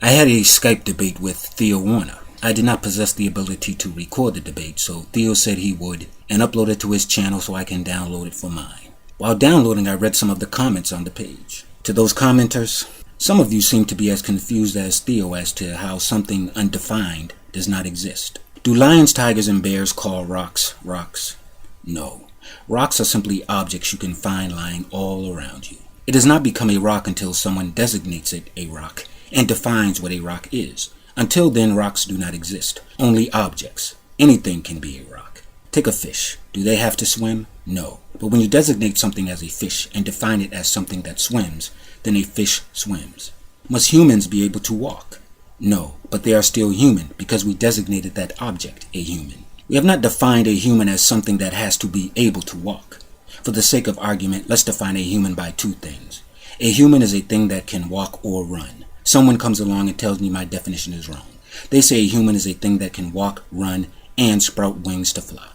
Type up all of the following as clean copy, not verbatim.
I had a Skype debate with theowarner. I did not possess the ability to record the debate, so Theo said he would and upload it to his channel so I can download it for mine. While downloading, I read some of the comments on the page. To those commenters, some of you seem to be as confused as Theo as to how something undefined does not exist. Do lions, tigers, and bears call rocks rocks? No. Rocks are simply objects you can find lying all around you. It does not become a rock until someone designates it a rock and defines what a rock is. Until then, rocks do not exist, only objects. Anything can be a rock. Take a fish. Do they have to swim? No. But when you designate something as a fish and define it as something that swims, then a fish swims. Must humans be able to walk? No, but they are still human because we designated that object a human. We have not defined a human as something that has to be able to walk. For the sake of argument, let's define a human by two things. A human is a thing that can walk or run. Someone comes along and tells me my definition is wrong. They say a human is a thing that can walk, run, and sprout wings to fly.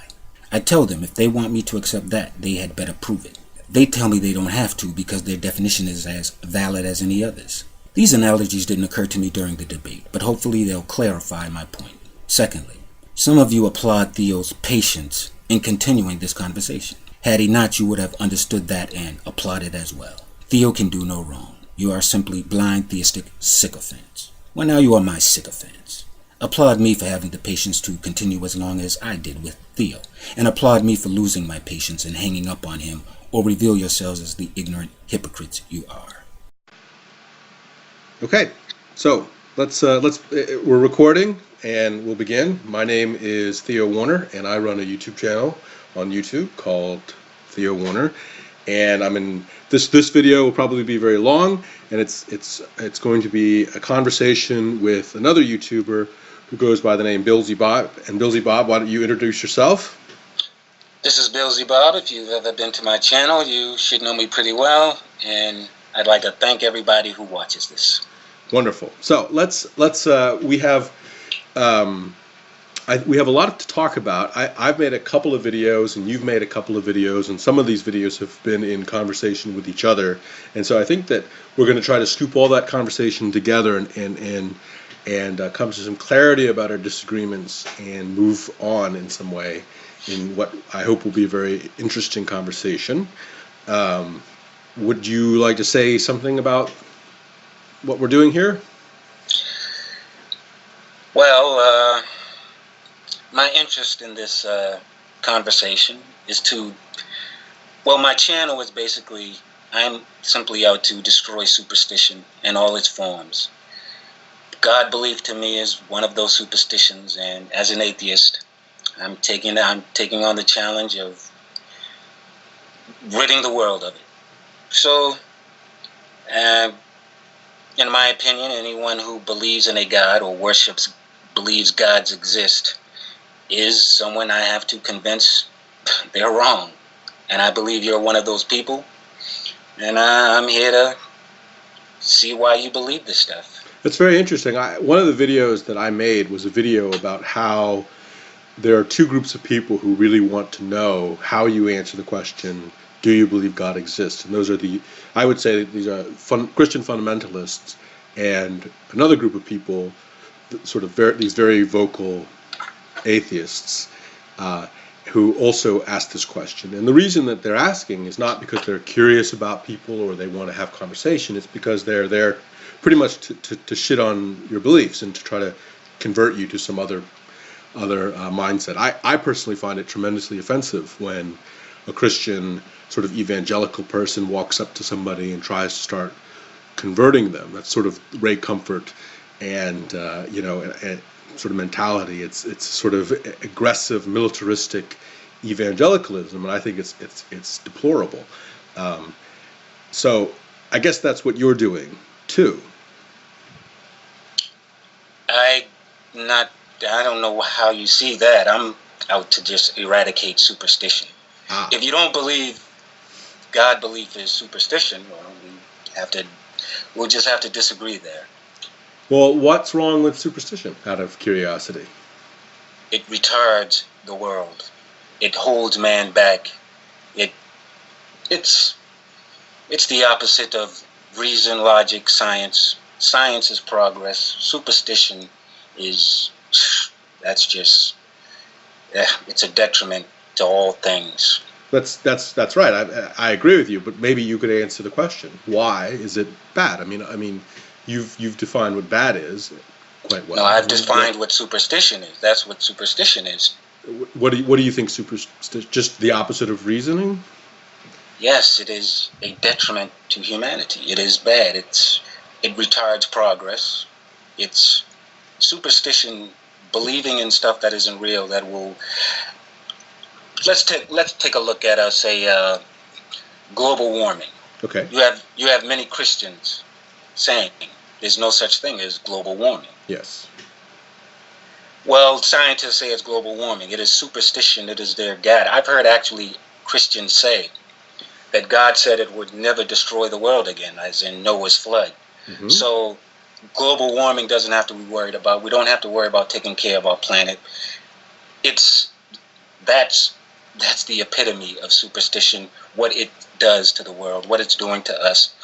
I tell them if they want me to accept that, they had better prove it. They tell me they don't have to because their definition is as valid as any others. These analogies didn't occur to me during the debate, but hopefully they'll clarify my point. Secondly, some of you applaud Theo's patience in continuing this conversation. Had he not, you would have understood that and applauded as well. Theo can do no wrong. You are simply blind theistic sycophants. Well, now you are my sycophants. Applaud me for having the patience to continue as long as I did with Theo, and applaud me for losing my patience and hanging up on him, or reveal yourselves as the ignorant hypocrites you are. Okay, so we're recording and we'll begin. My name is Theo Warner, and I run a YouTube channel on YouTube called Theo Warner. And I'm in this video will probably be very long, and it's going to be a conversation with another YouTuber who goes by the name Billsy Bob. And Billsy Bob, why don't you introduce yourself? This is Billsy Bob. If you've ever been to my channel, you should know me pretty well, and I'd like to thank everybody who watches this. Wonderful. So we have a lot to talk about. I've made a couple of videos, and you've made a couple of videos, and some of these videos have been in conversation with each other. And so I think that we're going to try to scoop all that conversation together and come to some clarity about our disagreements and move on in some way in what I hope will be a very interesting conversation. Would you like to say something about what we're doing here? Well, my interest in this conversation is my channel is basically, I'm simply out to destroy superstition in all its forms. God belief to me is one of those superstitions, and as an atheist, I'm taking on the challenge of ridding the world of it. So, in my opinion, anyone who believes in a God or believes gods exist is someone I have to convince they're wrong. And I believe you're one of those people. And I'm here to see why you believe this stuff. That's very interesting. One of the videos that I made was a video about how there are two groups of people who really want to know how you answer the question, do you believe God exists? And those are I would say these are Christian fundamentalists, and another group of people, these very vocal atheists, who also ask this question. And the reason that they're asking is not because they're curious about people or they want to have conversation. It's because they're there pretty much to shit on your beliefs and to try to convert you to some other mindset. I personally find it tremendously offensive when a Christian sort of evangelical person walks up to somebody and tries to start converting them. That's sort of Ray Comfort and sort of mentality. It's sort of aggressive, militaristic evangelicalism, and I think it's deplorable. So I guess that's what you're doing too. I don't know how you see that. I'm out to just eradicate superstition. If you don't believe God belief is superstition, well, we'll just have to disagree there. Well, what's wrong with superstition, out of curiosity? It retards the world. It holds man back. It's the opposite of reason, logic, science. science is progress. Superstition is, that's just, it's a detriment to all things. That's right. I agree with you, but maybe you could answer the question: why is it bad? I mean, you've defined what bad is quite well. No, I've defined what superstition is. That's what superstition is. What do you think superstition? Just the opposite of reasoning? Yes, it is a detriment to humanity. It is bad. It retards progress. It's superstition, believing in stuff that isn't real, that will. Let's take a look at say global warming. Okay. You have many Christians saying there's no such thing as global warming. Yes. Well, scientists say it's global warming. It is superstition. It is their God. I've heard actually Christians say that God said it would never destroy the world again, as in Noah's flood. Mm-hmm. So global warming doesn't have to be worried about. We don't have to worry about taking care of our planet. That's the epitome of superstition, what it does to the world, what it's doing to us.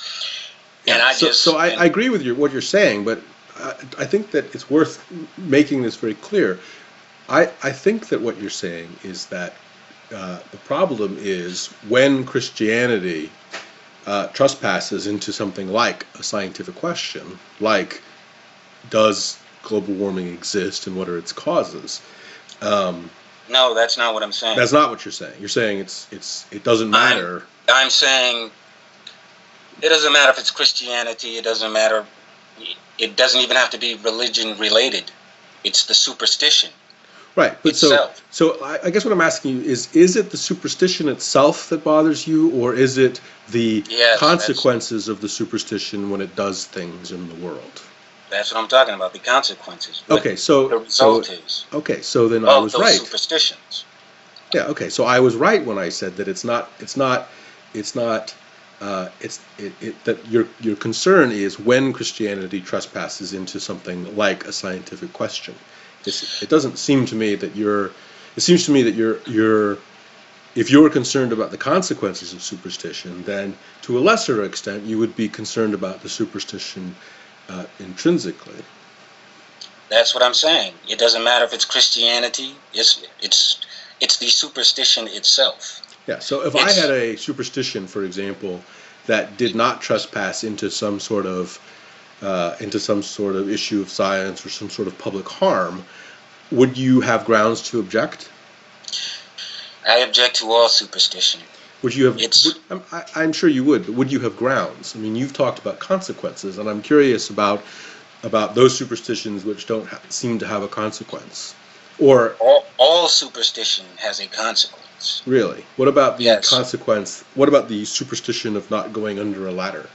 And I agree with what you're saying, but I think that it's worth making this very clear. I think that what you're saying is that the problem is when Christianity trespasses into something like a scientific question, like does global warming exist and what are its causes? No, that's not what I'm saying. That's not what you're saying. You're saying it doesn't matter. I'm saying it doesn't matter if it's Christianity. It doesn't matter. It doesn't even have to be religion related. It's the superstition. Right, but itself. So I guess what I'm asking you is it the superstition itself that bothers you, or is it the consequences of the superstition when it does things in the world? That's what I'm talking about, the consequences. Okay, so the result is. Okay, so then I was right. Superstitions. Yeah. Okay, so I was right when I said that that your concern is when Christianity trespasses into something like a scientific question. It doesn't seem to me that you're. It seems to me that you're. If you're concerned about the consequences of superstition, then to a lesser extent you would be concerned about the superstition intrinsically. That's what I'm saying. It doesn't matter if it's Christianity. It's the superstition itself. Yeah. So if I had a superstition, for example, that did not trespass into some sort of issue of science or some sort of public harm, would you have grounds to object? I object to all superstition. Would you have? I'm sure you would, but would you have grounds? I mean, you've talked about consequences, and I'm curious about those superstitions which don't seem to have a consequence. Or all superstition has a consequence. Really? What about the consequence? What about the superstition of not going under a ladder?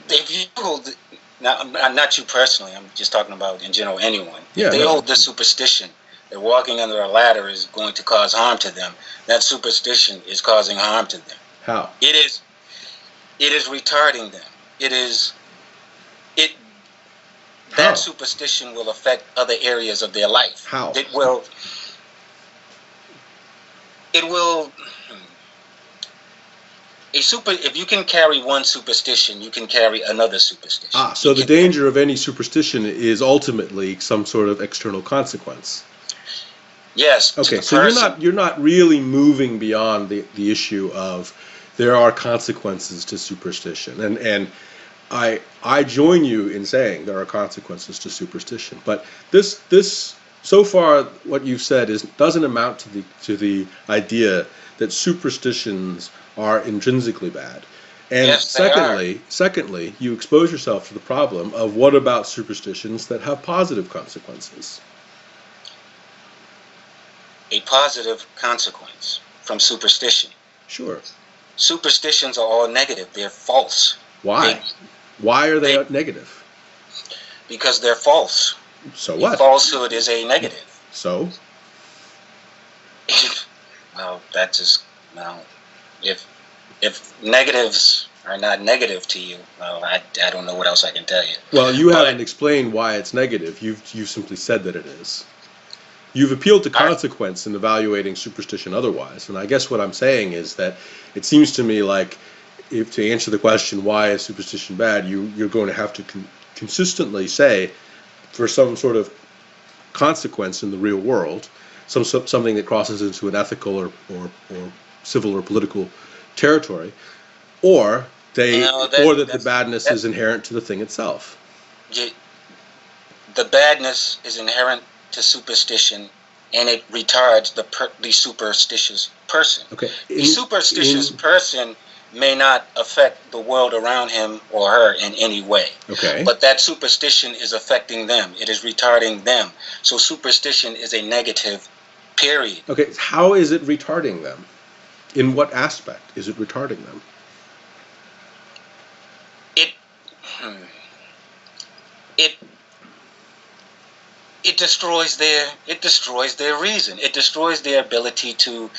If you hold, not you personally, I'm just talking about in general anyone. Yeah, if they hold this superstition that walking under a ladder is going to cause harm to them, that superstition is causing harm to them. How? It is retarding them. That superstition will affect other areas of their life. How? It will if you can carry one superstition, you can carry another superstition. So the danger of any superstition is ultimately some sort of external consequence. Yes. Okay, so you're not really moving beyond the issue of there are consequences to superstition, and I join you in saying there are consequences to superstition, but this so far what you've said doesn't amount to the idea that superstitions are intrinsically bad. And yes, secondly, you expose yourself to the problem of what about superstitions that have positive consequences? A positive consequence from superstition. Sure. Superstitions are all negative. They're false. Why? Why are they negative? Because they're false. So what? Falsehood is a negative. So? Well, that's just if negatives are not negative to you, well, I don't know what else I can tell you. Well, you haven't explained why it's negative. You've simply said that it is. You've appealed to consequence in evaluating superstition otherwise, and I guess what I'm saying is that it seems to me like if to answer the question why is superstition bad, you're going to have to consistently say, for some sort of consequence in the real world, something that crosses into an ethical or civil or political territory, or that the badness is inherent to the thing itself. The badness is inherent to superstition, and it retards the superstitious person. Okay. The superstitious person may not affect the world around him or her in any way. Okay. But that superstition is affecting them. It is retarding them. So superstition is a negative, period. Okay. How is it retarding them? In what aspect is it retarding them? It destroys their reason. It destroys their ability to.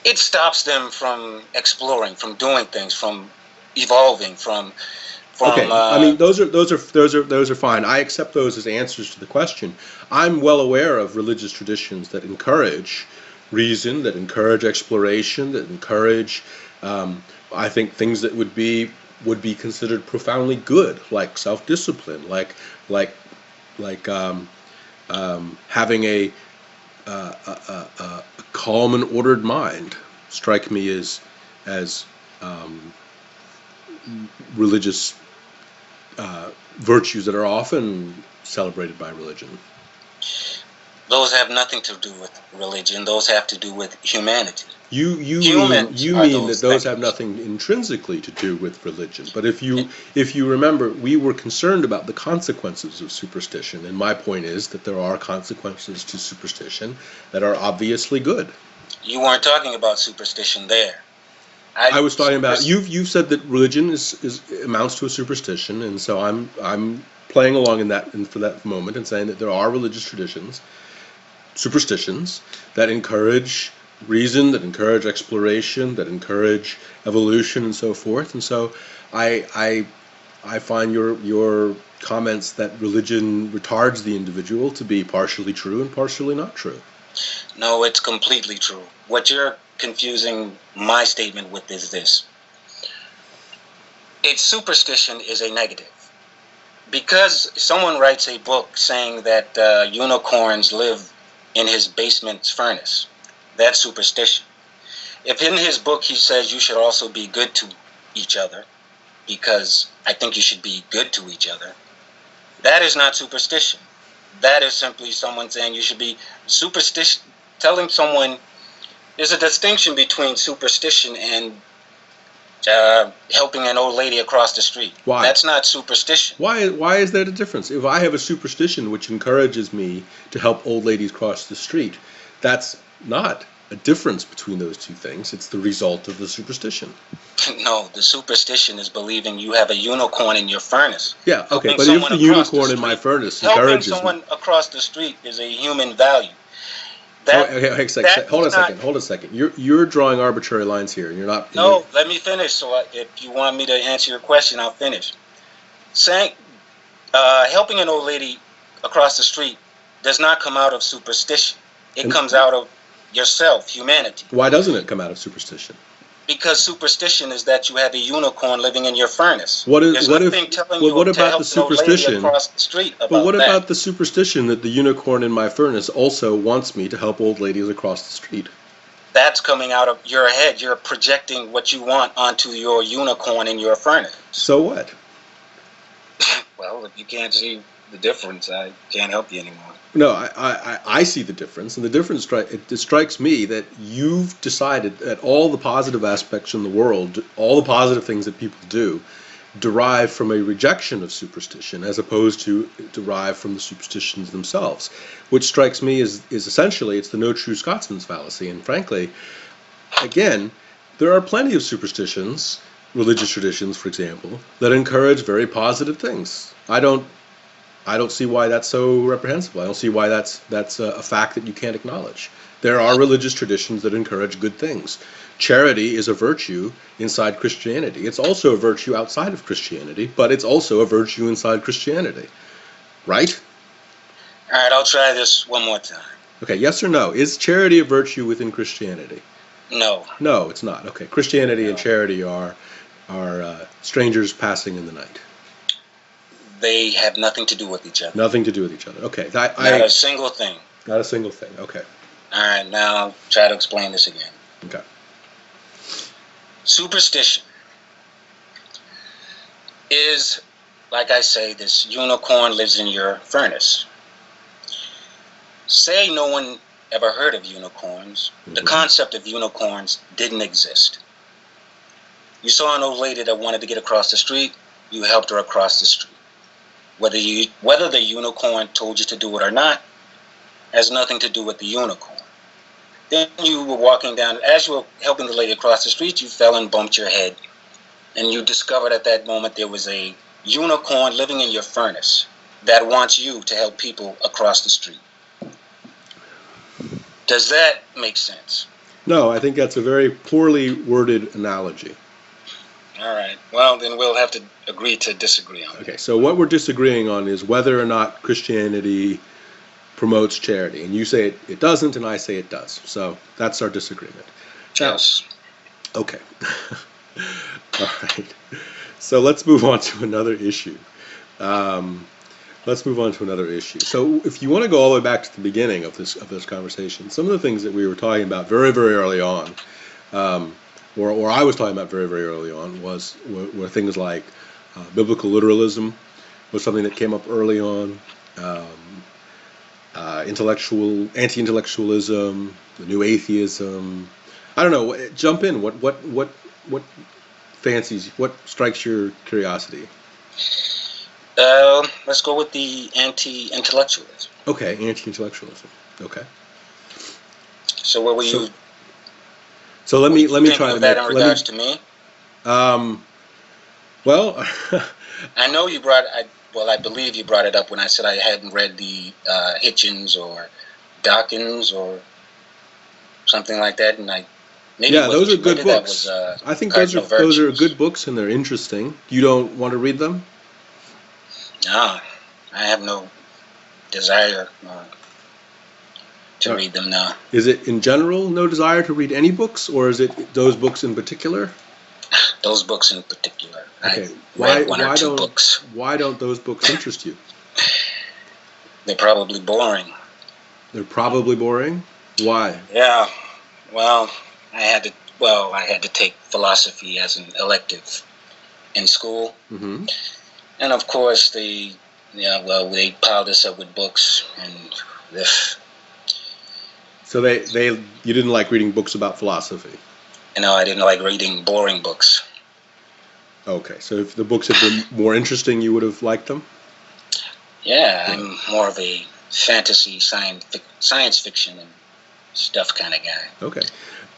It stops them from exploring, from doing things, from evolving, from. Okay, I mean those are fine. I accept those as answers to the question. I'm well aware of religious traditions that encourage reason, that encourage exploration, that encourage, I think, things that would be considered profoundly good, like self-discipline, like having a calm and ordered mind. Strike me as religious virtues that are often celebrated by religion. Those have nothing to do with religion. Those have to do with humanity. You mean that those have nothing intrinsically to do with religion. But if you remember, we were concerned about the consequences of superstition, and my point is that there are consequences to superstition that are obviously good. You weren't talking about superstition there. I was talking about you've said that religion is amounts to a superstition, and so I'm playing along in that for that moment and saying that there are religious traditions, superstitions that encourage reason, that encourage exploration, that encourage evolution, and so forth. And so I find your comments that religion retards the individual to be partially true and partially not true. No, it's completely true. What you're confusing my statement with is this. Its superstition is a negative. Because someone writes a book saying that unicorns live in his basement's furnace, that's superstition. If in his book he says you should also be good to each other, because I think you should be good to each other, that is not superstition. That is simply someone saying you should be superstition. Telling someone there's a distinction between superstition and helping an old lady across the street. Why? That's not superstition. Why is there a difference? If I have a superstition which encourages me to help old ladies cross the street, that's not a difference between those two things. It's the result of the superstition. No, the superstition is believing you have a unicorn in your furnace. Yeah, okay, but if the unicorn in my furnace encourages me... Helping someone across the street is a human value. Hold a second. You're drawing arbitrary lines here. You're not... No, let me finish. So if you want me to answer your question, I'll finish. Saying, helping an old lady across the street does not come out of superstition. It comes out of yourself, humanity. Why doesn't it come out of superstition? Because superstition is that you have a unicorn living in your furnace. What about the superstition across the street about But what about the superstition that the unicorn in my furnace also wants me to help old ladies across the street? That's coming out of your head. You're projecting what you want onto your unicorn in your furnace. So what? Well, if you can't see the difference, I can't help you anymore. No, I see the difference, and the difference it strikes me that you've decided that all the positive aspects in the world, all the positive things that people do, derive from a rejection of superstition as opposed to derive from the superstitions themselves, which strikes me is essentially it's the no true Scotsman's fallacy. And frankly, again, there are plenty of superstitions, religious traditions, for example, that encourage very positive things. I don't see why that's so reprehensible. I don't see why that's a fact that you can't acknowledge. There are religious traditions that encourage good things. Charity is a virtue inside Christianity. It's also a virtue outside of Christianity, but it's also a virtue inside Christianity. Right? All right, I'll try this one more time. Okay, yes or no? Is charity a virtue within Christianity? No, No, it's not. Okay, Christianity and charity are strangers passing in the night. they have nothing to do with each other. Nothing to do with each other. Okay, Not a single thing. not a single thing. Okay. All right, now I'll try to explain this again. Okay. Superstition is, like I say, this unicorn lives in your furnace. Say no one ever heard of unicorns. The concept of unicorns didn't exist. You saw an old lady that wanted to get across the street, you helped her across the street. Whether the unicorn told you to do it or not has nothing to do with the unicorn. Then you were walking down, as you were helping the lady across the street, you fell and bumped your head. And you discovered at that moment there was a unicorn living in your furnace that wants you to help people across the street. Does that make sense? No, I think that's a very poorly worded analogy. All right. Well, then we'll have to agree to disagree on it. Okay, so what we're disagreeing on is whether or not Christianity promotes charity. And you say it doesn't, and I say it does. So that's our disagreement. Yes. Okay. All right. So let's move on to another issue. So if you want to go all the way back to the beginning of this conversation, some of the things that we were talking about very, very early on, or I was talking about very, very early on, were things like biblical literalism was something that came up early on. Anti-intellectualism, the new atheism. I don't know. Jump in. What fancies? What strikes your curiosity? Let's go with the anti-intellectualism. Okay, anti-intellectualism. Okay. So what were you? So let me try to that in regards to me. Well, I know you brought. I believe you brought it up when I said I hadn't read the Hitchens or Dawkins or something like that, and those are good books. I think those are good books, and they're interesting. You don't want to read them? No, I have no desire to read them now. Is it in general no desire to read any books, or is it those books in particular? Those books in particular. Okay. I read one or two books. Why don't those books interest you? They're probably boring. They're probably boring? Why? Yeah. Well, I had to take philosophy as an elective in school. Mm-hmm. And of course they piled us up with books and this. So you didn't like reading books about philosophy? No, I didn't like reading boring books. Okay, so if the books had been more interesting, you would have liked them? Yeah, I'm more of a fantasy, science fiction and stuff kind of guy. Okay.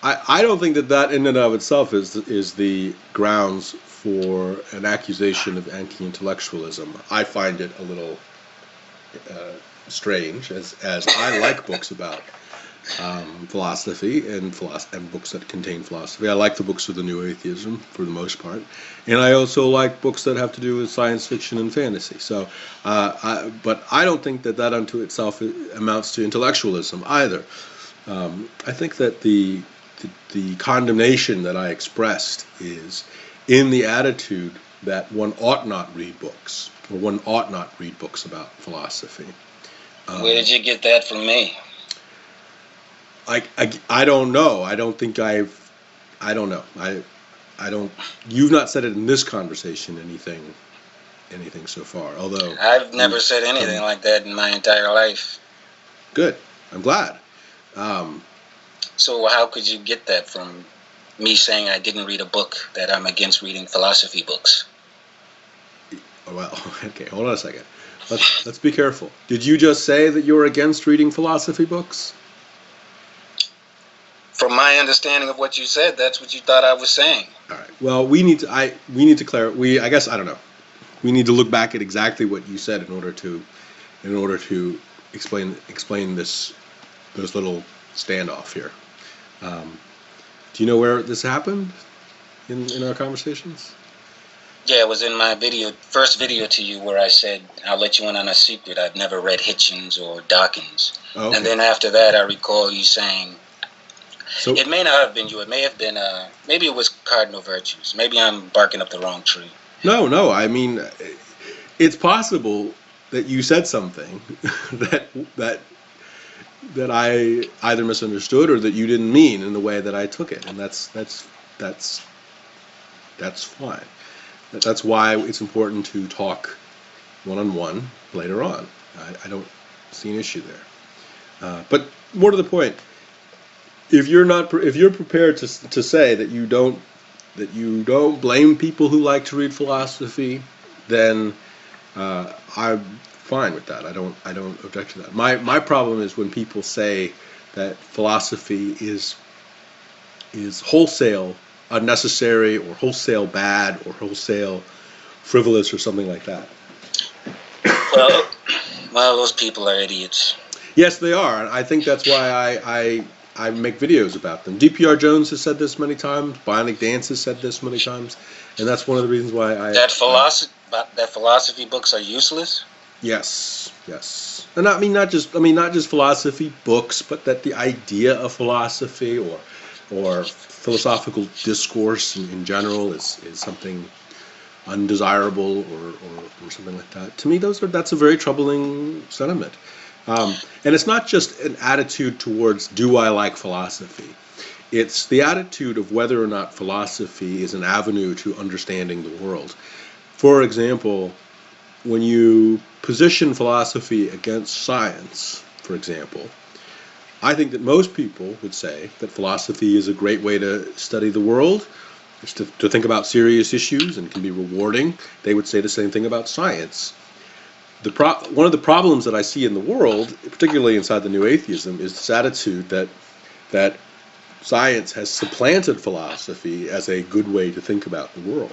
I don't think that in and of itself is the grounds for an accusation of anti-intellectualism. I find it a little strange, as I like books about philosophy and books that contain philosophy. I like the books of the new atheism for the most part, and I also like books that have to do with science fiction and fantasy. So, but I don't think that unto itself amounts to intellectualism either. I think that the condemnation that I expressed is in the attitude that one ought not read books, or one ought not read books about philosophy. Where did you get that from me? I don't know. I don't think I don't know. I don't. You've not said it in this conversation. Anything so far. Although I've never said anything like that in my entire life. Good. I'm glad. So how could you get that from me saying I didn't read a book, that I'm against reading philosophy books? Well, okay. Hold on a second. Let's be careful. Did you just say that you're against reading philosophy books? From my understanding of what you said, that's what you thought I was saying. All right. Well, we need to clarify. I guess I don't know. We need to look back at exactly what you said in order to explain this little standoff here. Do you know where this happened in our conversations? Yeah, it was in my first video to you where I said, I'll let you in on a secret. I've never read Hitchens or Dawkins. Oh, okay. And then after that, I recall you saying, So It may not have been you. It may have been, maybe it was cardinal virtues. Maybe I'm barking up the wrong tree. no, I mean, it's possible that you said something that that I either misunderstood or that you didn't mean in the way that I took it, and that's fine. That's why it's important to talk one-on-one later on. I don't see an issue there. But more to the point, if you're prepared to say that you don't blame people who like to read philosophy, then I'm fine with that. I don't object to that. My problem is when people say that philosophy is wholesale unnecessary or wholesale bad or wholesale frivolous or something like that. Well, those people are idiots. Yes, they are, and I think that's why I make videos about them. D.P.R. Jones has said this many times. Bionic Dance has said this many times, and that's one of the reasons why that philosophy books are useless. Yes, and I mean not just philosophy books, but that the idea of philosophy or philosophical discourse in general is something undesirable or something like that. To me, that's a very troubling sentiment. And it's not just an attitude towards do I like philosophy. It's the attitude of whether or not philosophy is an avenue to understanding the world. For example, when you position philosophy against science, for example, I think that most people would say that philosophy is a great way to study the world, to think about serious issues, and can be rewarding. They would say the same thing about science. One of the problems that I see in the world, particularly inside the New Atheism, is this attitude that science has supplanted philosophy as a good way to think about the world,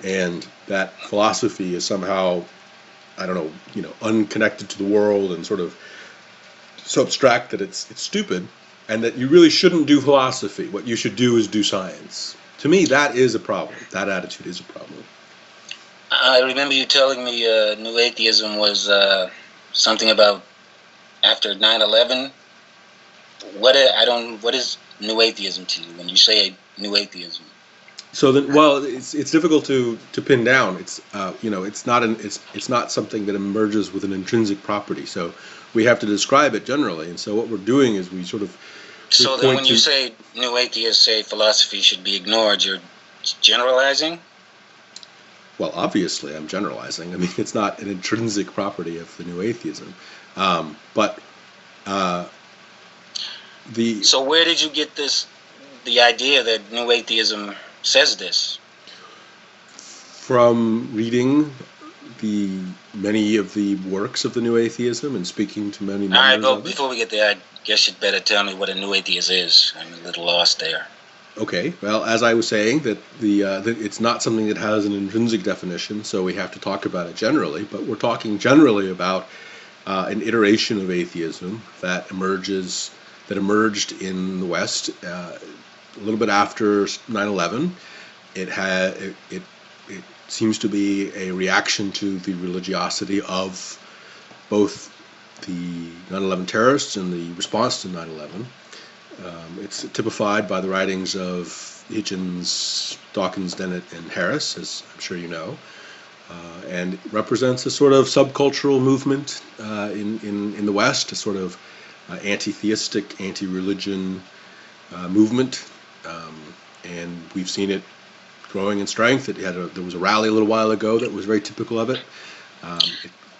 and that philosophy is somehow, I don't know, unconnected to the world and sort of so abstract that it's stupid, and that you really shouldn't do philosophy. What you should do is do science. To me, that is a problem. That attitude is a problem. I remember you telling me New Atheism was something about after 9/11. What is New Atheism to you when you say New Atheism? So it's difficult to pin down. It's it's not something that emerges with an intrinsic property. So we have to describe it generally. And so what we're doing is we sort of. So then, when you say New Atheists say philosophy should be ignored, you're generalizing? Well, obviously, I'm generalizing. I mean, it's not an intrinsic property of the New Atheism, but the. So where did you get the idea that New Atheism says this? From reading many of the works of the New Atheism and speaking to many members. All right, well, of it. before we get there, I guess you'd better tell me what a New Atheist is. I'm a little lost there. Okay, well, as I was saying, that it's not something that has an intrinsic definition, so we have to talk about it generally. But we're talking generally about an iteration of atheism that emerged in the West a little bit after 9/11. It seems to be a reaction to the religiosity of both the 9/11 terrorists and the response to 9/11. It's typified by the writings of Hitchens, Dawkins, Dennett, and Harris, as I'm sure you know, and it represents a sort of subcultural movement in the West, a sort of anti-theistic, anti-religion movement, and we've seen it growing in strength. There was a rally a little while ago that was very typical of it.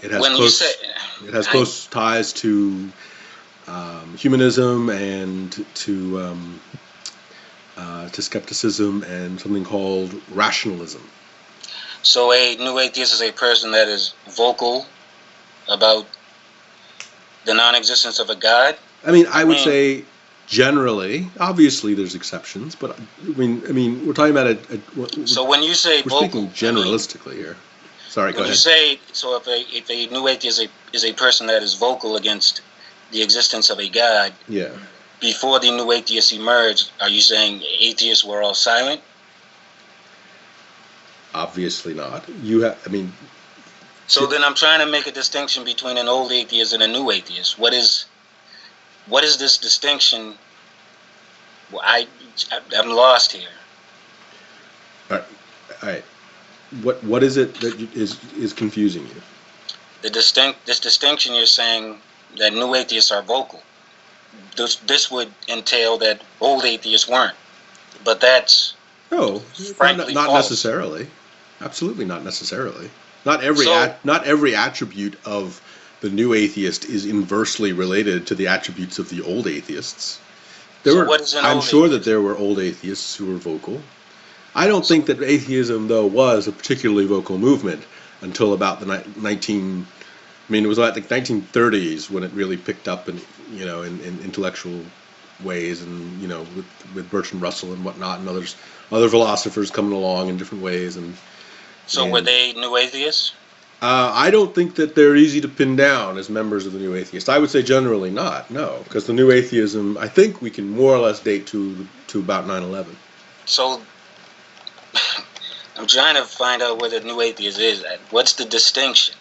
It has close ties to humanism and to skepticism and something called rationalism. So a New Atheist is a person that is vocal about the non-existence of a God? I mean, I would say generally. Obviously, there's exceptions, but I mean, we're talking about so when you say we're vocal, speaking generalistically here. Sorry, go ahead. When you say, so if a New Atheist is a person that is vocal against the existence of a God, yeah. Before the New Atheists emerged, are you saying atheists were all silent? Obviously not. So then I'm trying to make a distinction between an old atheist and a new atheist. What is this distinction Well, I'm lost here. All right. What is it that is confusing you? This distinction you're saying that new atheists are vocal. This would entail that old atheists weren't, but that's No, frankly not false. necessarily. Absolutely not necessarily. Not every So- not every attribute of the new atheist is inversely related to the attributes of the old atheists. What is an I'm old sure that atheist? there were old atheists who were vocal. I don't think that atheism, though, was a particularly vocal movement until about the 19. I mean, it was like the 1930s when it really picked up in intellectual ways, and with Bertrand Russell and whatnot, and other philosophers coming along in different ways. So were they new atheists? I don't think that they're easy to pin down as members of the New Atheist. I would say generally not, no, because the New Atheism, I think we can more or less date to about 9/11. So I'm trying to find out what a new atheist is. What's the distinction?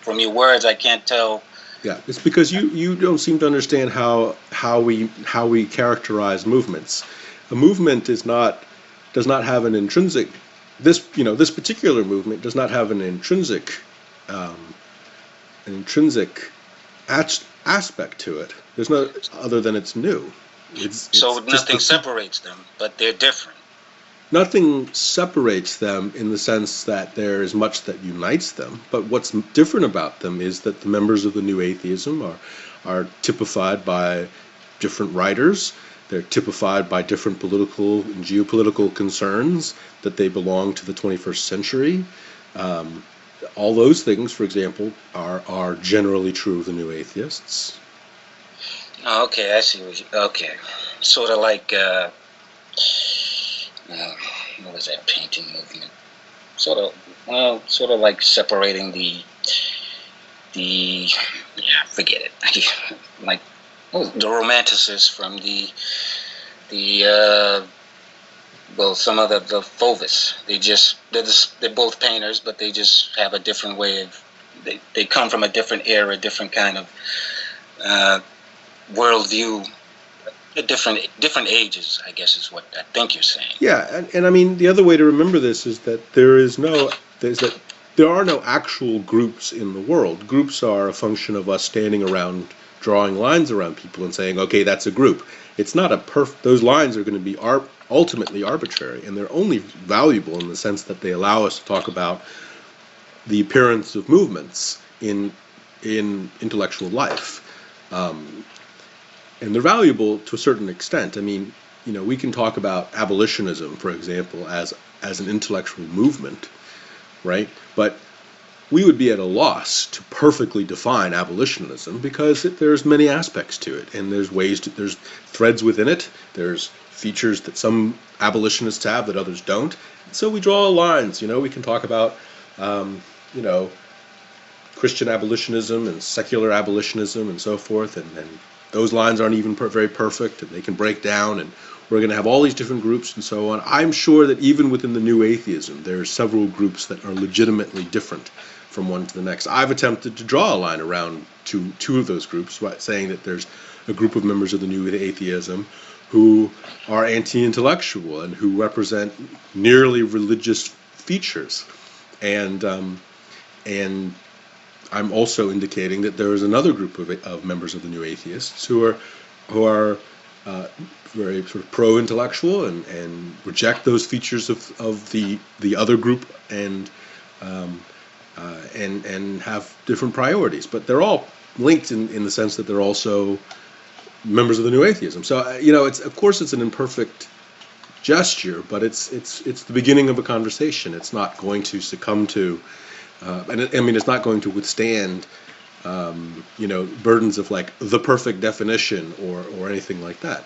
From your words, I can't tell. Yeah, it's because you don't seem to understand how we characterize movements. A movement does not have an intrinsic. This particular movement does not have an intrinsic aspect to it. There's no other than it's new. So nothing separates them, but they're different. Nothing separates them in the sense that there is much that unites them, but what's different about them is that the members of the New Atheism are typified by different writers. They're typified by different political and geopolitical concerns, that they belong to the 21st century. All those things, for example, are generally true of the New Atheists. Oh, okay, I see. Okay, sort of like what was that painting movement? Sort of like separating forget it. Like the Romanticists from some of the Fauvists. They're both painters, but they just have a different way of. They come from a different era, different kind of worldview. Different ages, I guess, is what I think you're saying. Yeah, and I mean the other way to remember this is that there are no actual groups in the world. Groups are a function of us standing around drawing lines around people and saying, okay, that's a group. It's not those lines are going to be ultimately arbitrary, and they're only valuable in the sense that they allow us to talk about the appearance of movements in intellectual life. And they're valuable to a certain extent. I mean, we can talk about abolitionism, for example, as an intellectual movement, right? But we would be at a loss to perfectly define abolitionism because there's many aspects to it, and there's threads within it. There's features that some abolitionists have that others don't. So we draw lines. We can talk about, Christian abolitionism and secular abolitionism and so forth, and those lines aren't even very perfect, and they can break down, and we're going to have all these different groups and so on. I'm sure that even within the New Atheism, there are several groups that are legitimately different from one to the next. I've attempted to draw a line around two of those groups, saying that there's a group of members of the New Atheism who are anti-intellectual and who represent nearly religious features, and I'm also indicating that there is another group of members of the New Atheists who are very sort of pro-intellectual and reject those features of the other group and have different priorities. But they're all linked in the sense that they're also members of the New Atheism. So of course it's an imperfect gesture, but it's the beginning of a conversation. It's not going to succumb to. It's not going to withstand, burdens of like the perfect definition or anything like that.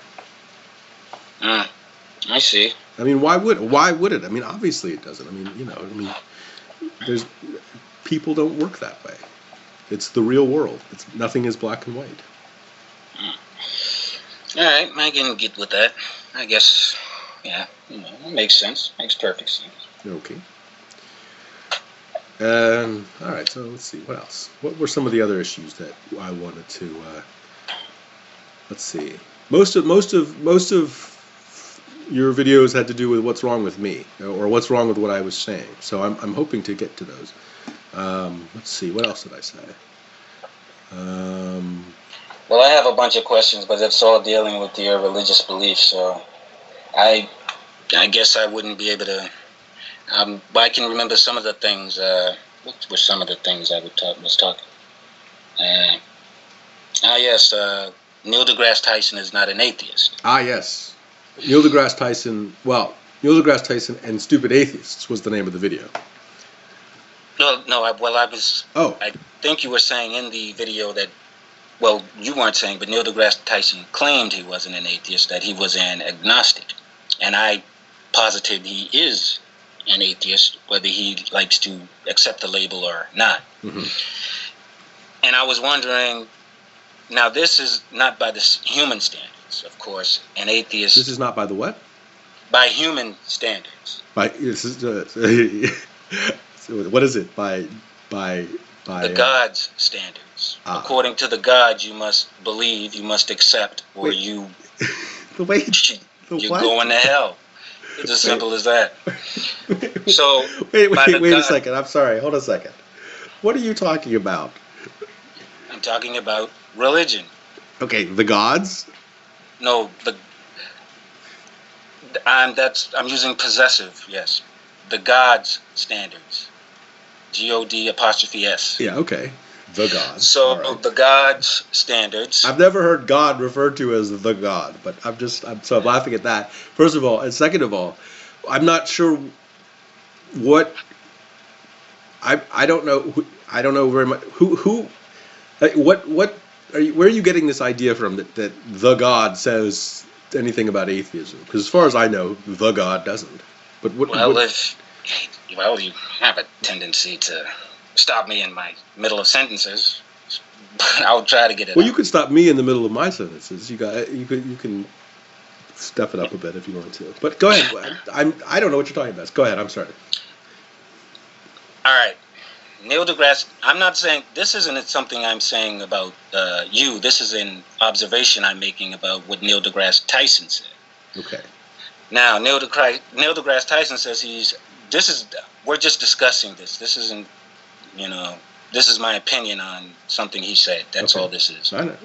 I see. I mean, why would it? I mean, obviously it doesn't. There's people don't work that way. It's the real world. Nothing is black and white. All right, I can get with that. I guess, yeah, it makes sense. Makes perfect sense. Okay. All right, so let's see, what else? What were some of the other issues that I wanted to, let's see. Most of your videos had to do with what's wrong with me or what's wrong with what I was saying. So I'm hoping to get to those. Let's see, what else did I say? Well, I have a bunch of questions, but it's all dealing with your religious beliefs. So I guess I wouldn't be able to. But I can remember some of the things. What were some of the things I was talking? Yes. Neil deGrasse Tyson is not an atheist. Ah, yes. Neil deGrasse Tyson. Well, Neil deGrasse Tyson and Stupid Atheists was the name of the video. No. I was. Oh. I think you were saying in the video that. Well, you weren't saying, but Neil deGrasse Tyson claimed he wasn't an atheist, that he was an agnostic. And I posited he is an atheist, whether he likes to accept the label or not. Mm-hmm. And I was wondering, now this is not by the human standards, of course. An atheist. This is not by the what? By human standards. By this is what is it? By the God's standards. According to the God, you must believe, you must accept, or you're going to hell. It's as simple as that. So wait a second. I'm sorry. Hold a second. What are you talking about? I'm talking about religion. Okay, the gods? No, I'm using possessive. Yes, the God's standards. God''S. Yeah. Okay. The God. So right. The God's standards. I've never heard God referred to as the God, but I'm laughing at that. First of all, and second of all, I'm not sure what I don't know. I don't know very much. Where are you getting this idea from that the God says anything about atheism? Because as far as I know, the God doesn't. But you have a tendency to stop me in my middle of sentences, but I'll try to get it. Well, you could stop me in the middle of my sentences. You can step it up a bit if you want to. But go ahead. I don't know what you're talking about. Go ahead. I'm sorry. All right, Neil deGrasse. I'm not saying this isn't something I'm saying about you. This is an observation I'm making about what Neil deGrasse Tyson said. Okay. Now, Neil deGrasse Tyson says we're just discussing this. This isn't. This is my opinion on something he said. That's all this is. I know.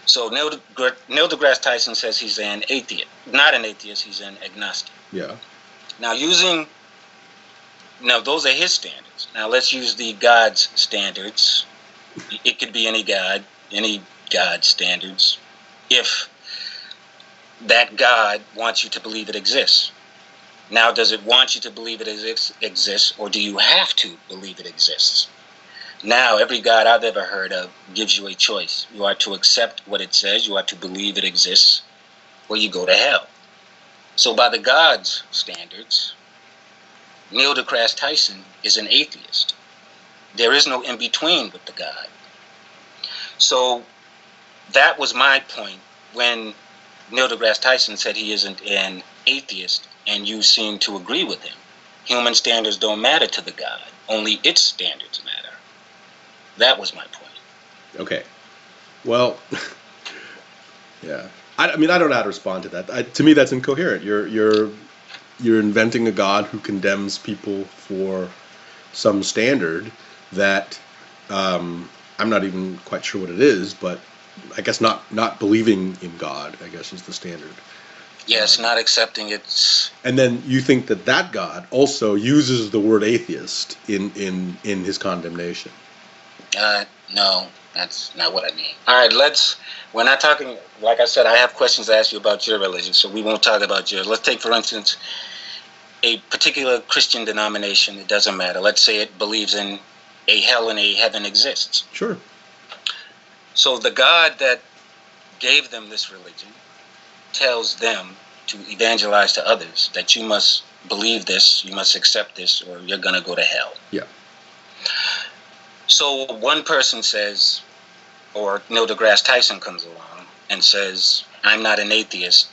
So Neil deGrasse Tyson says he's an atheist. Not an atheist, he's an agnostic. Yeah. Now those are his standards. Now let's use the God's standards. It could be any God standards. If that God wants you to believe it exists. Now, does it want you to believe it exists, or do you have to believe it exists? Now, every God I've ever heard of gives you a choice. You are to accept what it says, you are to believe it exists, or you go to hell. So by the God's standards, Neil deGrasse Tyson is an atheist. There is no in-between with the God. So that was my point when Neil deGrasse Tyson said he isn't an atheist, and you seem to agree with him. Human standards don't matter to the God. Only its standards matter. That was my point. Okay. Well, yeah. I don't know how to respond to that. To me, that's incoherent. You're inventing a God who condemns people for some standard that I'm not even quite sure what it is, but I guess not believing in God, I guess, is the standard. Yes, not accepting it. And then you think that God also uses the word atheist in his condemnation. No, that's not what I mean. All right, we're not talking, like I said, I have questions to ask you about your religion, so we won't talk about yours. Let's take, for instance, a particular Christian denomination. It doesn't matter. Let's say it believes in a hell and a heaven exists. Sure. So the God that gave them this religion tells them to evangelize to others that you must believe this, you must accept this, or you're going to go to hell. Yeah. So one person says, or Neil deGrasse Tyson comes along and says, I'm not an atheist,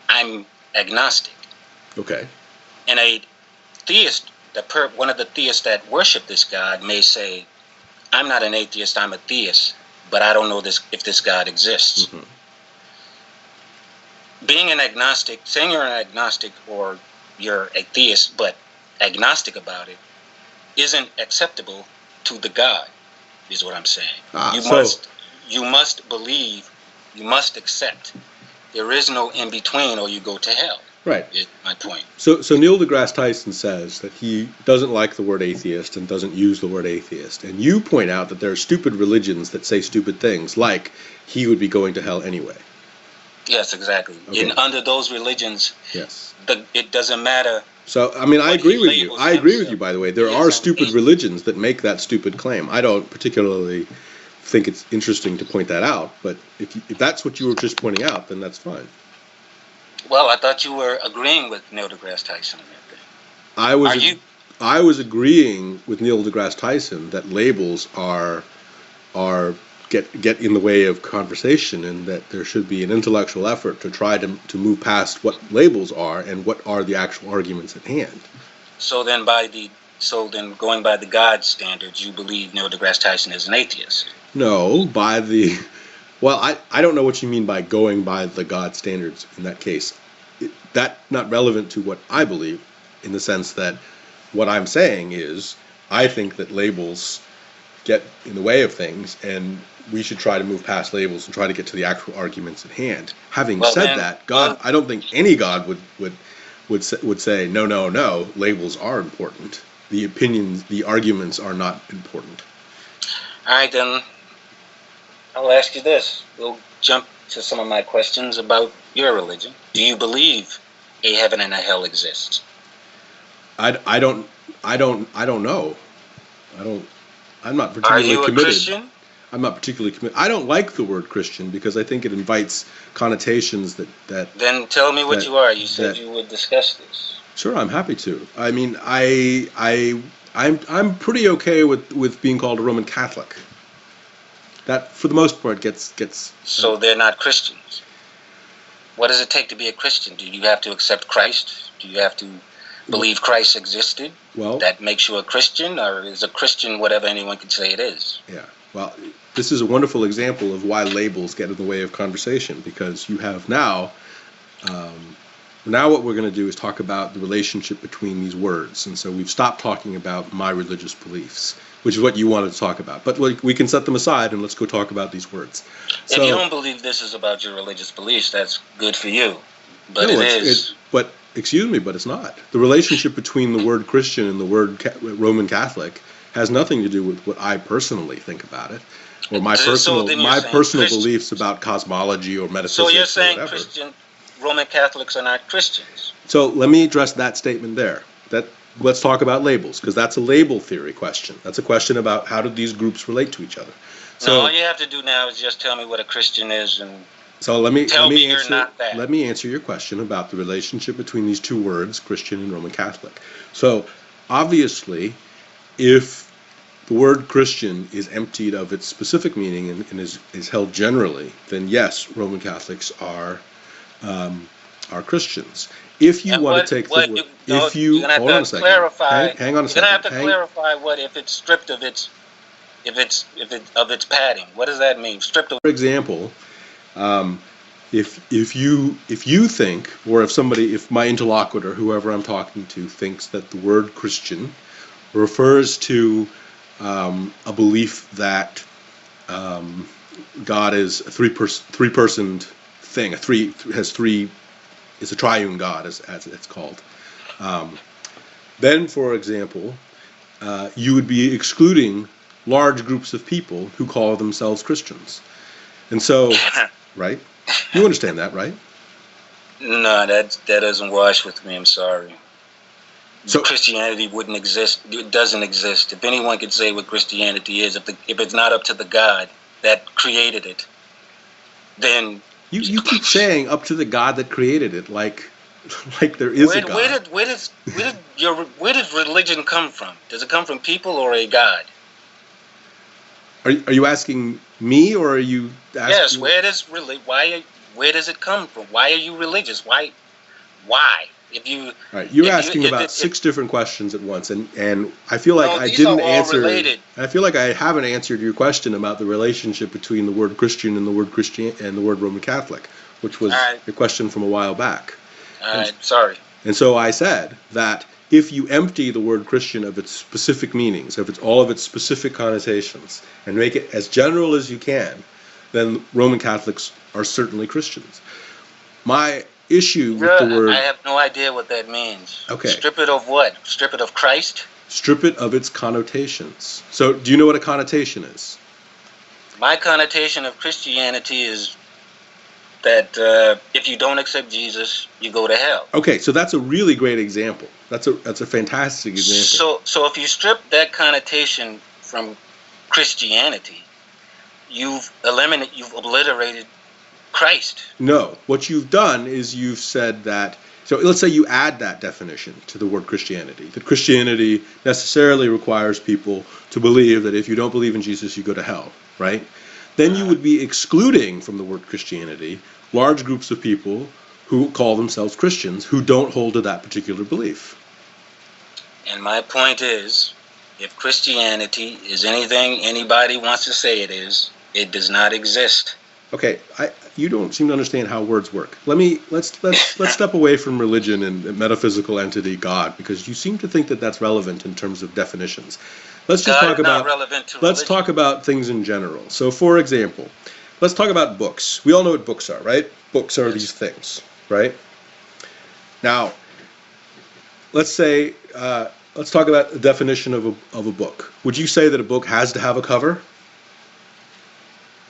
I'm agnostic. Okay. And a theist, one of the theists that worship this God may say, I'm not an atheist, I'm a theist, but I don't know if this God exists. Mm-hmm. being an agnostic, saying you're an agnostic or you're a theist, but agnostic about it, isn't acceptable to the God, is what I'm saying. You must believe, you must accept. There is no in between, or you go to hell. Right. Is my point. So Neil deGrasse Tyson says that he doesn't like the word atheist and doesn't use the word atheist. And you point out that there are stupid religions that say stupid things, like he would be going to hell anyway. Yes, exactly. Okay. Under those religions, yes, it doesn't matter. So, I mean, I agree with you. I agree with you, by the way. There are stupid religions that make that stupid claim. I don't particularly think it's interesting to point that out, but if that's what you were just pointing out, then that's fine. Well, I thought you were agreeing with Neil deGrasse Tyson on that thing. I was agreeing with Neil deGrasse Tyson that labels get in the way of conversation, and that there should be an intellectual effort to try to move past what labels are and what are the actual arguments at hand. So then going by the God standards, you believe Neil deGrasse Tyson is an atheist? No, I don't know what you mean by going by the God standards in that case. That's not relevant to what I believe, in the sense that what I'm saying is I think that labels get in the way of things, and we should try to move past labels and try to get to the actual arguments at hand. Having said that, God, I don't think any God would say no, labels are important. The opinions, the arguments are not important. All right, then I'll ask you this. We'll jump to some of my questions about your religion. Do you believe a heaven and a hell exists? I don't know. I'm not particularly committed. Are you a Christian? I'm not particularly committed. I don't like the word Christian because I think it invites connotations that. Then tell me what you are. You said you would discuss this. Sure, I'm happy to. I mean, I'm pretty okay with being called a Roman Catholic. That, for the most part, gets. So they're not Christians. What does it take to be a Christian? Do you have to accept Christ? Do you have to believe Christ existed? Well, that makes you a Christian, or is a Christian whatever anyone can say it is? Yeah. Well, this is a wonderful example of why labels get in the way of conversation, because you have now what we're going to do is talk about the relationship between these words. And so we've stopped talking about my religious beliefs, which is what you wanted to talk about. But we can set them aside and let's go talk about these words. If you don't believe this is about your religious beliefs, that's good for you. But no, it is. But excuse me, but it's not. The relationship between the word Christian and the word Roman Catholic has nothing to do with what I personally think about it, or my personal beliefs about cosmology or metaphysics. So you're saying Roman Catholics are not Christians? So let me address that statement there. Let's talk about labels, because that's a label theory question. That's a question about how do these groups relate to each other. So all you have to do now is just tell me what a Christian is, and so let me you're not that. Let me answer your question about the relationship between these two words, Christian and Roman Catholic. So obviously, if the word Christian is emptied of its specific meaning and is held generally, then yes, Roman Catholics are Christians. If you want to take the word, if you hold on a second, hang on a second. You're gonna have to clarify what if it's stripped of its padding. What does that mean? Stripped of. For example, if you think, or if my interlocutor, whoever I'm talking to, thinks that the word Christian refers to a belief that God is a three-personed thing, is a triune God, as it's called. Then, for example, you would be excluding large groups of people who call themselves Christians. And so, right? You understand that, right? No, that doesn't wash with me. I'm sorry. So Christianity wouldn't exist. It doesn't exist. If anyone could say what Christianity is, if it's not up to the God that created it, then you keep saying up to the God that created it, like there is a God. Where did religion come from? Does it come from people or a God? Are you asking me, or are you asking? Yes. Where does it come from? Why are you religious? Why? If you. All right. You're asking about six different questions at once, and I feel like I didn't answer. Related. I feel like I haven't answered your question about the relationship between the word Christian and the word Roman Catholic. which was a question from a while back. All right, sorry. And so I said that if you empty the word Christian of its specific meanings, of all of its specific connotations, and make it as general as you can, then Roman Catholics are certainly Christians. My issue with the word... I have no idea what that means. Okay. Strip it of what? Strip it of Christ? Strip it of its connotations. So do you know what a connotation is? My connotation of Christianity is that if you don't accept Jesus, you go to hell. Okay, so that's a really great example. That's a fantastic example. So if you strip that connotation from Christianity, you've obliterated Christ. No, what you've done is you've said that, so let's say you add that definition to the word Christianity, that Christianity necessarily requires people to believe that if you don't believe in Jesus, you go to hell, right? Then you would be excluding from the word Christianity large groups of people who call themselves Christians who don't hold to that particular belief. And my point is, if Christianity is anything anybody wants to say it is, it does not exist. Okay, you don't seem to understand how words work. Let's step away from religion and metaphysical entity God, because you seem to think that that's relevant in terms of definitions. Let's just talk about let's talk about things in general. So, for example, let's talk about books. We all know what books are, right? Books are these things, right? Now, let's say let's talk about the definition of a book. Would you say that a book has to have a cover?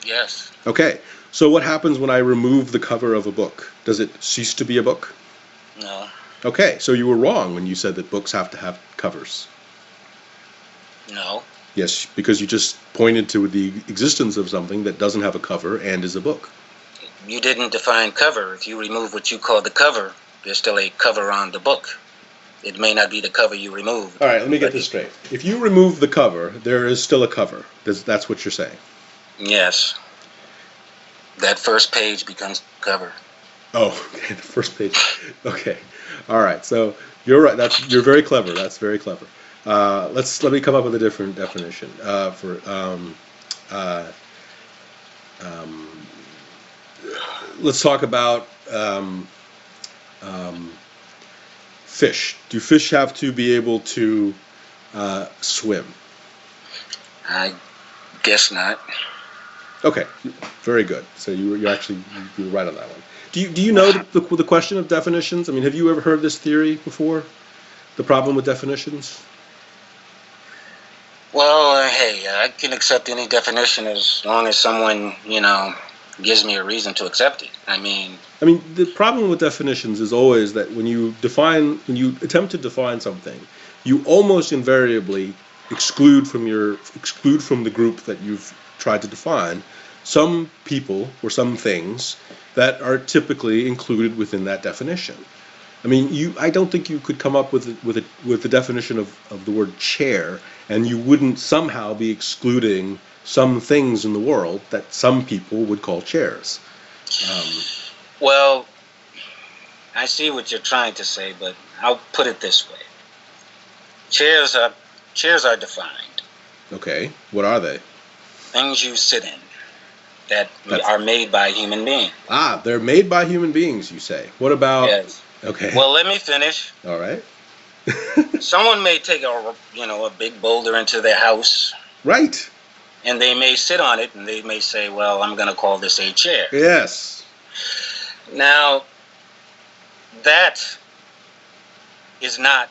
Yes. Okay, so what happens when I remove the cover of a book? Does it cease to be a book? No. Okay, so you were wrong when you said that books have to have covers. No. Yes, because you just pointed to the existence of something that doesn't have a cover and is a book. You didn't define cover. If you remove what you call the cover, there's still a cover on the book. It may not be the cover you removed. All right, let me get this straight. If you remove the cover, there is still a cover. That's what you're saying? Yes. That first page becomes cover. Oh, okay, the first page. Okay. All right, so you're right. You're very clever. That's very clever. Let me come up with a different definition let's talk about fish. Do fish have to be able to swim? I guess not. Okay, very good. So you were right on that one. Do you know the question of definitions? I mean, have you ever heard this theory before? The problem with definitions? Well, hey, I can accept any definition as long as someone, gives me a reason to accept it. I mean, the problem with definitions is always that when you attempt to define something, you almost invariably exclude from the group that you've tried to define some people or some things that are typically included within that definition. I don't think you could come up with the definition of the word chair, and you wouldn't somehow be excluding some things in the world that some people would call chairs. Well, I see what you're trying to say, but I'll put it this way: chairs are defined. Okay, what are they? Things you sit in that are made by human beings. Ah, they're made by human beings, you say. What about? Yes. Okay. Well, let me finish. All right. Someone may take a big boulder into their house. Right. And they may sit on it, and they may say, well, I'm going to call this a chair. Yes. Now, that is not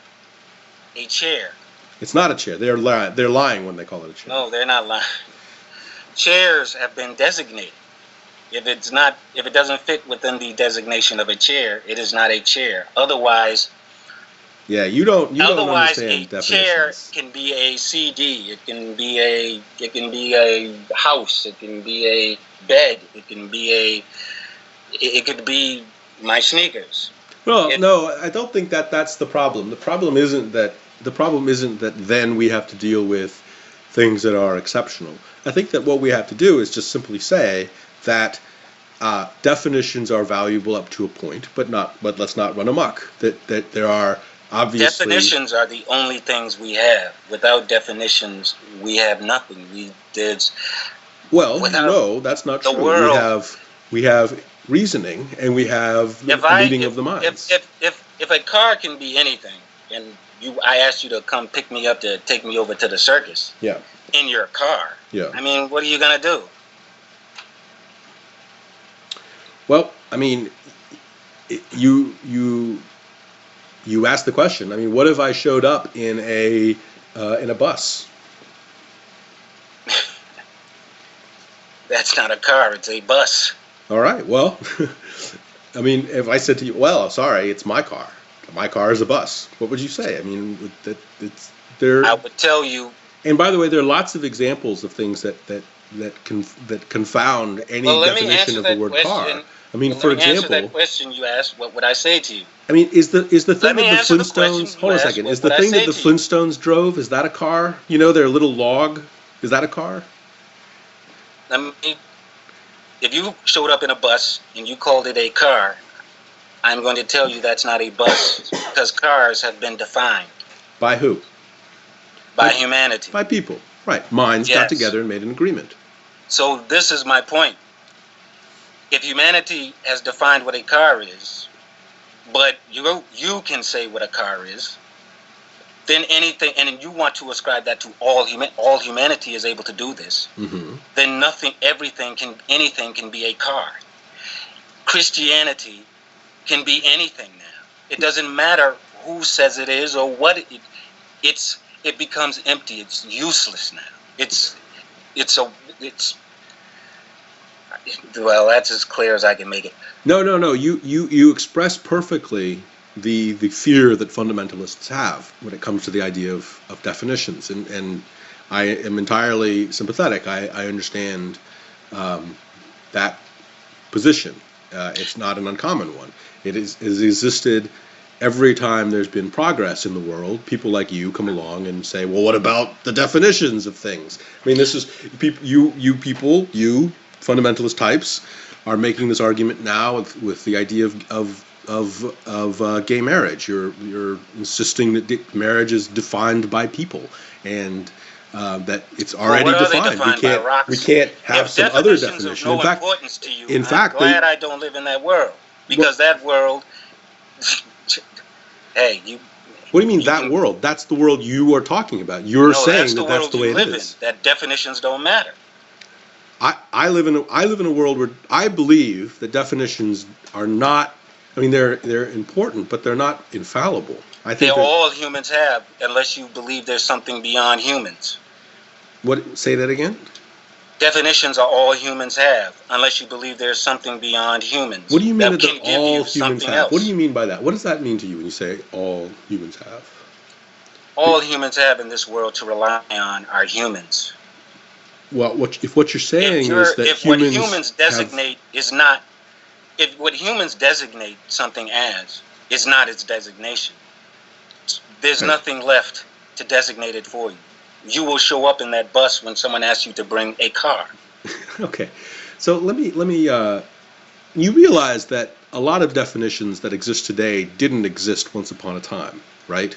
a chair. It's not a chair. They're lying when they call it a chair. No, they're not lying. Chairs have been designated. If it doesn't fit within the designation of a chair, it is not a chair. Otherwise, yeah, you don't understand a chair definitions. can be a CD. It can be a house. It can be a bed. It could be my sneakers. Well, no, I don't think that's the problem. The problem isn't that then we have to deal with things that are exceptional. I think that what we have to do is just simply say that definitions are valuable up to a point, but let's not run amok. That there are obviously definitions are the only things we have. Without definitions, we have nothing. Well, no, that's not true. We have reasoning, and we have the meeting of the minds. If a car can be anything, and I asked you to come pick me up to take me over to the circus, Yeah. in your car, Yeah. I mean, what are you gonna do? Well, I mean, you asked the question. I mean, what if I showed up in a bus? That's not a car; it's a bus. All right. Well, I mean, if I said to you, "Well, sorry, it's my car. My car is a bus," what would you say? I mean, it's there. I would tell you. And by the way, there are lots of examples of things that confound any definition of the word car. I mean, for example, answer that question you asked. What would I say to you? I mean, is the thing that the Flintstones? The Hold on a second. Is the thing that the Flintstones drove? Is that a car? You know, their little log. Is that a car? I mean, if you showed up in a bus and you called it a car, I'm going to tell you that's not a bus because cars have been defined. By who? By humanity. By people. Right. Minds got together and made an agreement. So this is my point. If humanity has defined what a car is, but you can say what a car is, then anything, and you want to ascribe that to all humanity is able to do this, then anything can be a car. Christianity can be anything now. It doesn't matter who says it is or what it becomes empty. It's useless now. Well, that's as clear as I can make it. No. You express perfectly the fear that fundamentalists have when it comes to the idea of definitions, and I am entirely sympathetic. I understand that position. It's not an uncommon one. It has existed every time there's been progress in the world. People like you come along and say, well, what about the definitions of things? I mean, this is you fundamentalist types are making this argument now with the idea of gay marriage. You're insisting that marriage is defined by people, and that it's already defined. We can't have some other definition. In fact, I'm glad I don't live in that world, because that world. Hey, you. What do you mean that world? That's the world you are talking about. You're saying that's the way it is. That definitions don't matter. I live in a world where I believe that definitions are not. I mean, they're important, but they're not infallible. I think all humans have, unless you believe there's something beyond humans. What? Say that again. Definitions are all humans have, unless you believe there's something beyond humans. What do you mean that all humans have? What do you mean by that? What does that mean to you when you say all humans have? All humans have in this world to rely on are humans. Well, if what you're saying is that if what humans designate is not, if what humans designate something as is not its designation, there's nothing left to designate it for you. You will show up in that bus when someone asks you to bring a car. Okay, so let me. You realize that a lot of definitions that exist today didn't exist once upon a time, right?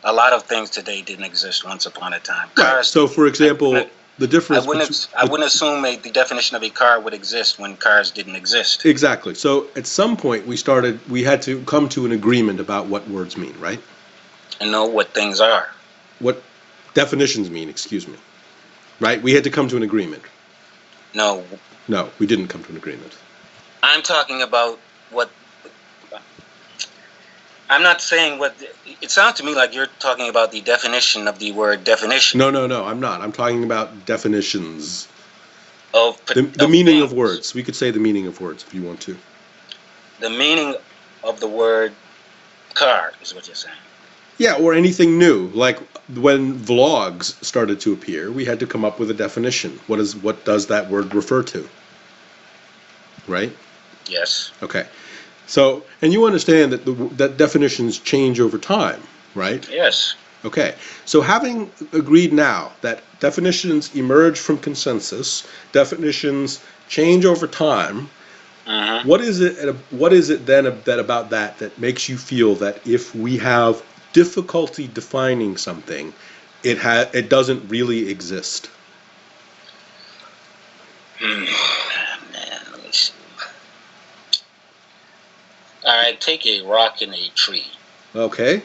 A lot of things today didn't exist once upon a time. Right. So, for example, the difference. I wouldn't assume the definition of a car would exist when cars didn't exist. Exactly. So, at some point, we had to come to an agreement about what words mean, right? And know what things are. What definitions mean, excuse me. Right? We had to come to an agreement. No. No, we didn't come to an agreement. I'm talking about what... I'm not saying what... It sounds to me like you're talking about the definition of the word definition. No, I'm not. I'm talking about definitions. The meaning of words. We could say the meaning of words if you want to. The meaning of the word car is what you're saying. Yeah, or anything new. Like when vlogs started to appear, we had to come up with a definition. What does that word refer to? Right? Yes. Okay. So, and you understand that that definitions change over time, right? Yes. Okay. So having agreed now that definitions emerge from consensus, definitions change over time, what is it then about that makes you feel that if we have difficulty defining something, it doesn't really exist? Man, let me see. take a rock and a tree. Okay.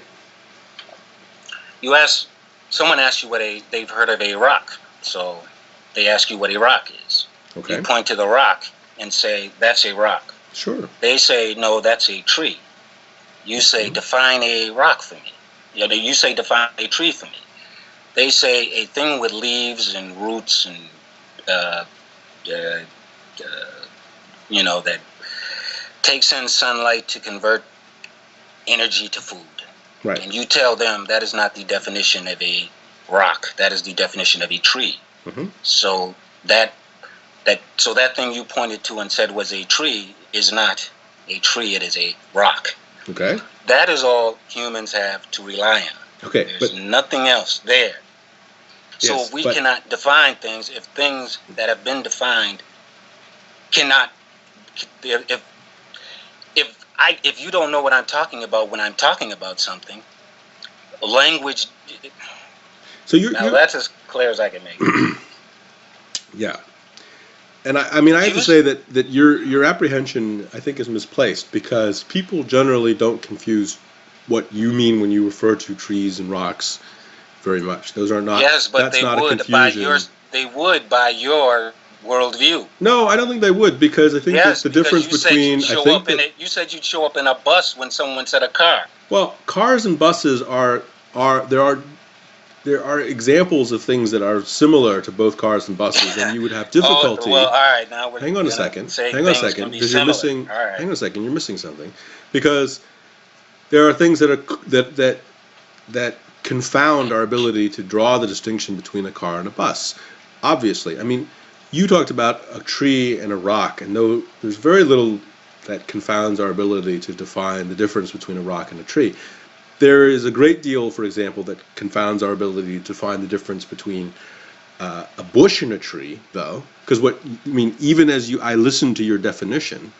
Someone asks you they've heard of a rock. So they ask you what a rock is. Okay. You point to the rock and say, that's a rock. Sure. They say, no, that's a tree. You say, define a rock for me. You say, define a tree for me. They say, a thing with leaves and roots and, that takes in sunlight to convert energy to food. Right. And you tell them that is not the definition of a rock. That is the definition of a tree. Mm-hmm. So that thing you pointed to and said was a tree is not a tree. It is a rock. Okay. That is all humans have to rely on. Okay. There's nothing else there. So Yes, we cannot define things if things that have been defined cannot. If you don't know what I'm talking about when I'm talking about something, language. So you're that's as clear as I can make it. Yeah. And I have to say that your apprehension, I think, is misplaced, because people generally don't confuse what you mean when you refer to trees and rocks very much. Those are not. Yes, but that's they not would a confusion. by your worldview. No, I don't think they would, because I think that the difference between you said you'd show up in a bus when someone said a car. Well, cars and buses there are examples of things that are similar to both cars and buses, and you would have difficulty. Well, all right, now we're hang on a second, because you're missing. All right. Hang on a second, you're missing something, because there are things that confound our ability to draw the distinction between a car and a bus. Obviously, I mean, you talked about a tree and a rock, and though there's very little that confounds our ability to define the difference between a rock and a tree, there is a great deal, for example, that confounds our ability to find the difference between a bush and a tree, though, because even as I listen to your definition,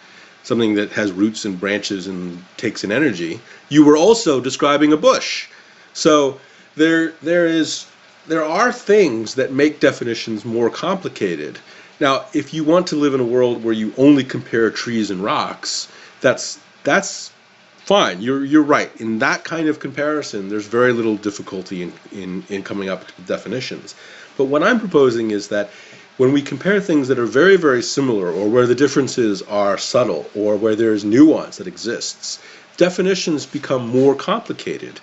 something that has roots and branches and takes in energy, you were also describing a bush. So there are things that make definitions more complicated. Now, if you want to live in a world where you only compare trees and rocks, that's fine. You're right. In that kind of comparison, there's very little difficulty in coming up with definitions. But what I'm proposing is that when we compare things that are very, very similar, or where the differences are subtle, or where there's nuance that exists, definitions become more complicated.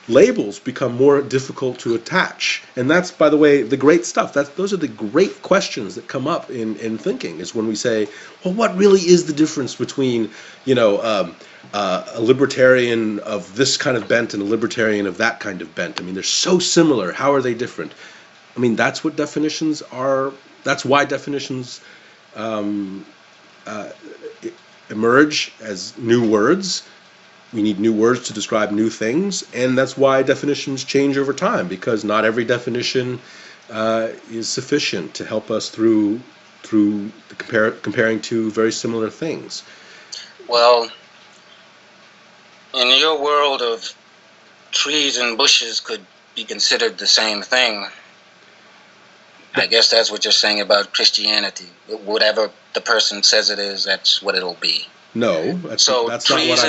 Labels become more difficult to attach. And that's, by the way, the great stuff. Those are the great questions that come up in thinking, is when we say, well, what really is the difference between, a libertarian of this kind of bent and a libertarian of that kind of bent? I mean, they're so similar. How are they different? I mean, that's what definitions are. That's why definitions emerge as new words. We need new words to describe new things, and that's why definitions change over time, because not every definition is sufficient to help us through comparing two very similar things. Well, in your world of trees and bushes could be considered the same thing, I guess that's what you're saying about Christianity. Whatever the person says it is, that's what it'll be. No, that's not what I'm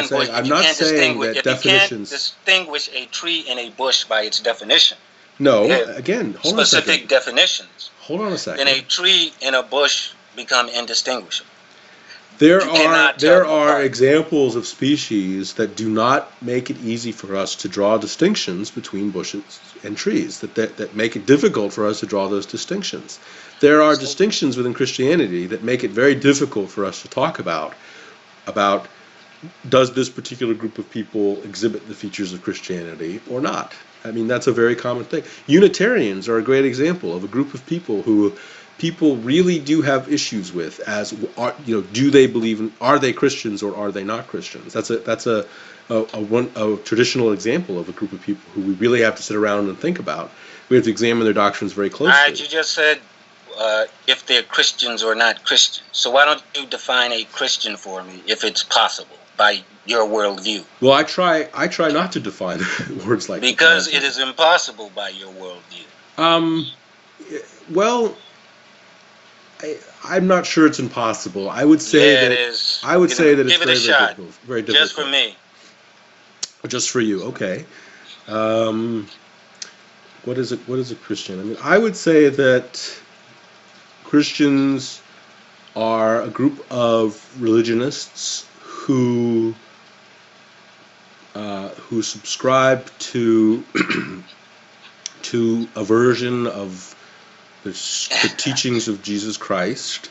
saying. I'm not saying that definitions... You can't distinguish a tree and a bush by its definition. No, again, hold on a second. Specific definitions. Hold on a second. Then a tree and a bush become indistinguishable. There are examples of species that do not make it easy for us to draw distinctions between bushes and trees, that make it difficult for us to draw those distinctions. There are distinctions within Christianity that make it very difficult for us to talk about does this particular group of people exhibit the features of Christianity or not. I mean, that's a very common thing. Unitarians are a great example of a group of people who people really do have issues with, do they believe are they Christians or are they not Christians? That's a traditional example of a group of people who we really have to sit around and think about. We have to examine their doctrines very closely. All right, you just said if they're Christians or not Christians. So why don't you define a Christian for me, if it's possible, by your worldview? Well, I try not to define words like that. Because it is impossible by your worldview. Well, I'm not sure it's impossible. I would say Yeah, that it is. I would say that it's Give it very, a very shot. difficult. Very difficult. Just for me. Just for you, okay. What is it? What is a Christian? I mean, I would say that Christians are a group of religionists who subscribe to to a version of the teachings of Jesus Christ,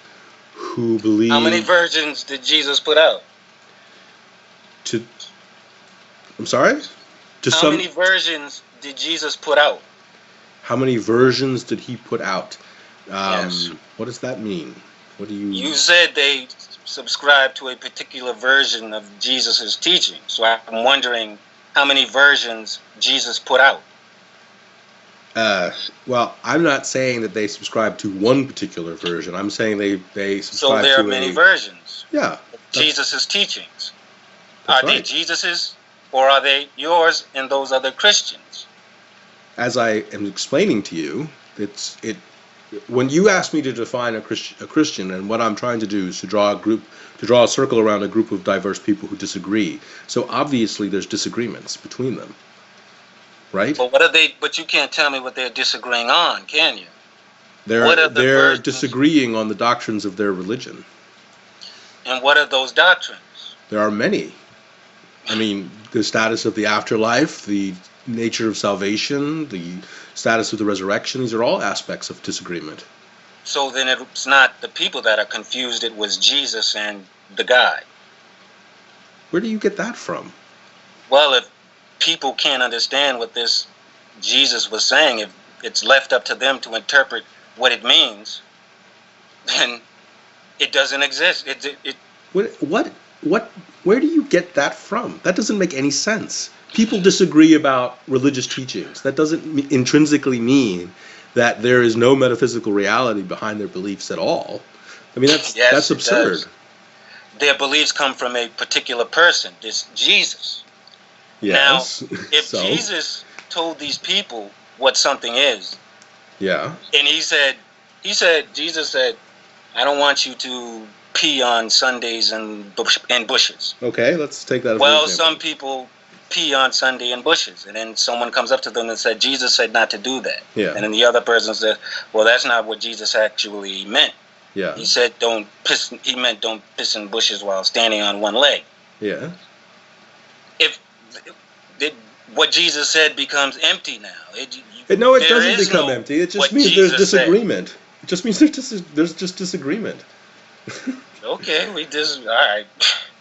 who believe. How many versions did Jesus put out? I'm sorry? How many versions did Jesus put out? How many versions did he put out? Yes. What does that mean? What do you... You said they subscribe to a particular version of Jesus' teaching. So I'm wondering how many versions Jesus put out. Well, I'm not saying that they subscribe to one particular version. I'm saying they subscribe to... So there are many versions. Yeah. Jesus' teachings. Are they Jesus's, or are they yours and those other Christians? As I am explaining to you, when you ask me to define a Christian, and what I'm trying to do is to draw a circle around a group of diverse people who disagree. So obviously there's disagreements between them, right? But what are they? But you can't tell me what they're disagreeing on, can you? They're disagreeing on the doctrines of their religion. And what are those doctrines? There are many. I mean, the status of the afterlife, the nature of salvation, the status of the resurrection, these are all aspects of disagreement. So then it's not the people that are confused, it was Jesus and the guy. Where do you get that from? Well, if people can't understand what this Jesus was saying, if it's left up to them to interpret what it means, then it doesn't exist. Where do you get that from? That doesn't make any sense. People disagree about religious teachings. That doesn't intrinsically mean that there is no metaphysical reality behind their beliefs at all. I mean, that's absurd. Their beliefs come from a particular person, this Jesus. Yes. Now, if Jesus told these people what something is, yeah, and Jesus said, I don't want you to pee on Sundays and bushes. Okay, let's take that as an Well, example. some people pee on Sunday in bushes, and then someone comes up to them and said, Jesus said not to do that. Yeah. And then the other person said, well, that's not what Jesus actually meant. Yeah. He said don't piss in bushes while standing on one leg. Yeah. What Jesus said becomes empty now. It doesn't become empty. It just means there's disagreement. It just means there's just disagreement. Okay, all right.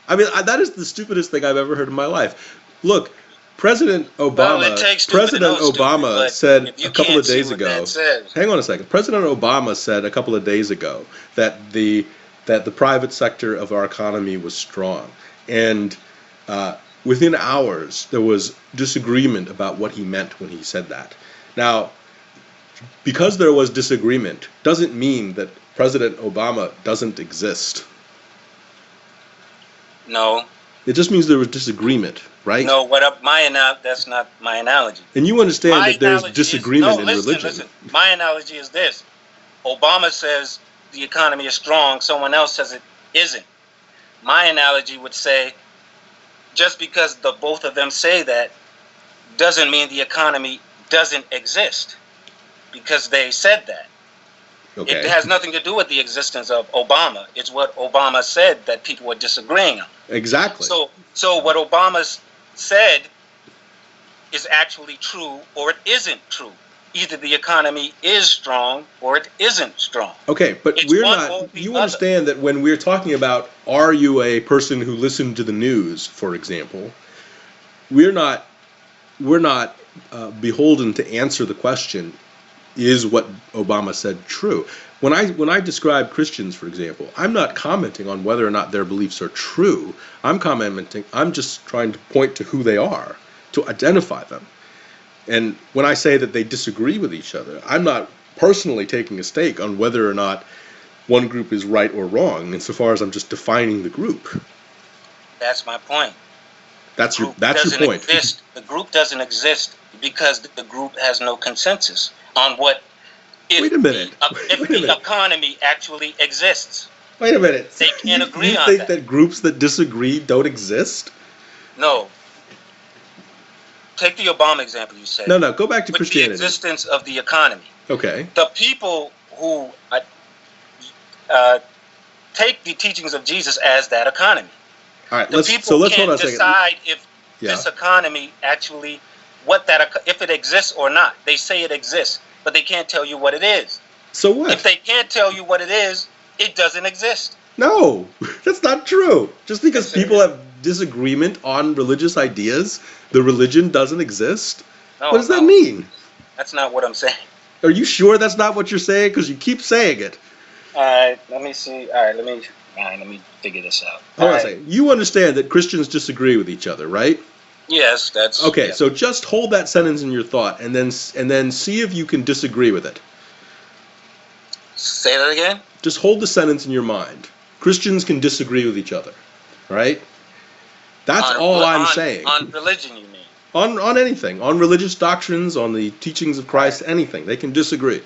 I mean, that is the stupidest thing I've ever heard in my life. Look, President Obama said a couple of days ago. Hang on a second. President Obama said a couple of days ago that the private sector of our economy was strong, and within hours there was disagreement about what he meant when he said that. Now, because there was disagreement doesn't mean that President Obama doesn't exist. No. It just means there was disagreement, right? No, that's not my analogy. And you understand that there's disagreement in religion. Listen. My analogy is this. Obama says the economy is strong, someone else says it isn't. My analogy would say, just because the both of them say that doesn't mean the economy doesn't exist, because they said that. Okay. It has nothing to do with the existence of Obama. It's what Obama said that people were disagreeing on. Exactly. So what Obama said is actually true or it isn't true. Either the economy is strong or it isn't strong. Okay, but It's we're one not. or the You other. understand that when we're talking about, are you a person who listened to the news, for example, we're not beholden to answer the question, is what Obama said true? When I describe Christians, for example, I'm not commenting on whether or not their beliefs are true. I'm just trying to point to who they are, to identify them. And when I say that they disagree with each other, I'm not personally taking a stake on whether or not one group is right or wrong, insofar as I'm just defining the group. That's my point. That's your point. The group doesn't exist because the group has no consensus on what If Wait a minute. If Wait a the minute. economy actually exists. Wait a minute. They can't agree you on think that. that groups that disagree don't exist? No. Take the Obama example you said. No, go back to with Christianity. the existence of the economy. Okay. The people who take the teachings of Jesus as that economy. All right. The Let's people hold on can't a second. decide if this economy actually, if it exists or not. They say it exists, but they can't tell you what it is. So what? If they can't tell you what it is, it doesn't exist. No, that's not true. Just because people have disagreement on religious ideas, the religion doesn't exist? No, what does that mean? That's not what I'm saying. Are you sure that's not what you're saying? Because you keep saying it. All right, let me see. All right, let me figure this out. Hold on a second. You understand that Christians disagree with each other, right? Yes, that's okay. Yeah. So just hold that sentence in your thought, and then see if you can disagree with it. Say that again. Just hold the sentence in your mind. Christians can disagree with each other, right? That's all I'm saying. On religion, you mean? On anything, on religious doctrines, on the teachings of Christ, anything. They can disagree.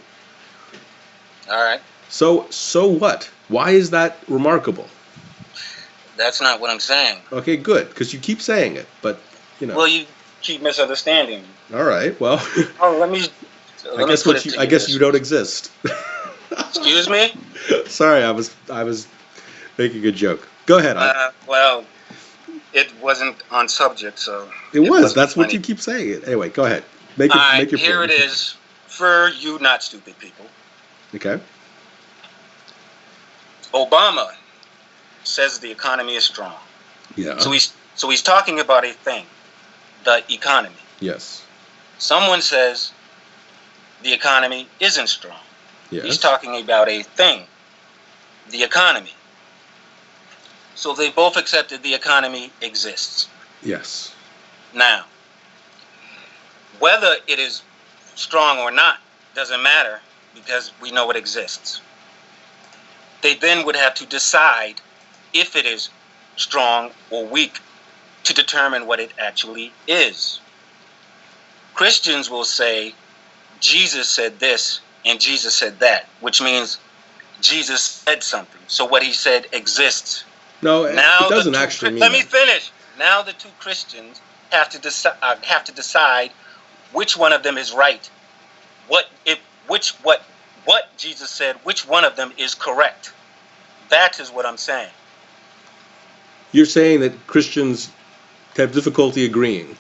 All right. So what? Why is that remarkable? That's not what I'm saying. Okay, good, because you keep saying it, but you know. Well, you keep misunderstanding me. All right. Well. Oh, let me I guess you don't exist. Excuse me? Sorry, I was making a joke. Go ahead. Well, it wasn't on subject, so. It was. That's funny. What you keep saying. It anyway. Go ahead. Make your here point. It is for you, not stupid people. Okay. Obama says the economy is strong. Yeah. So he's talking about a thing, the economy. Yes. Someone says the economy isn't strong. Yes. He's talking about a thing, the economy. So they both accepted the economy exists. Yes. Now, whether it is strong or not doesn't matter because we know it exists. They then would have to decide if it is strong or weak to determine what it actually is. Christians will say, Jesus said this and Jesus said that, which means Jesus said something. So what he said exists. No, it doesn't actually mean Let me finish. Now the two Christians have to decide which one of them is right. What Jesus said, which one of them is correct. That is what I'm saying. You're saying that Christians have difficulty agreeing.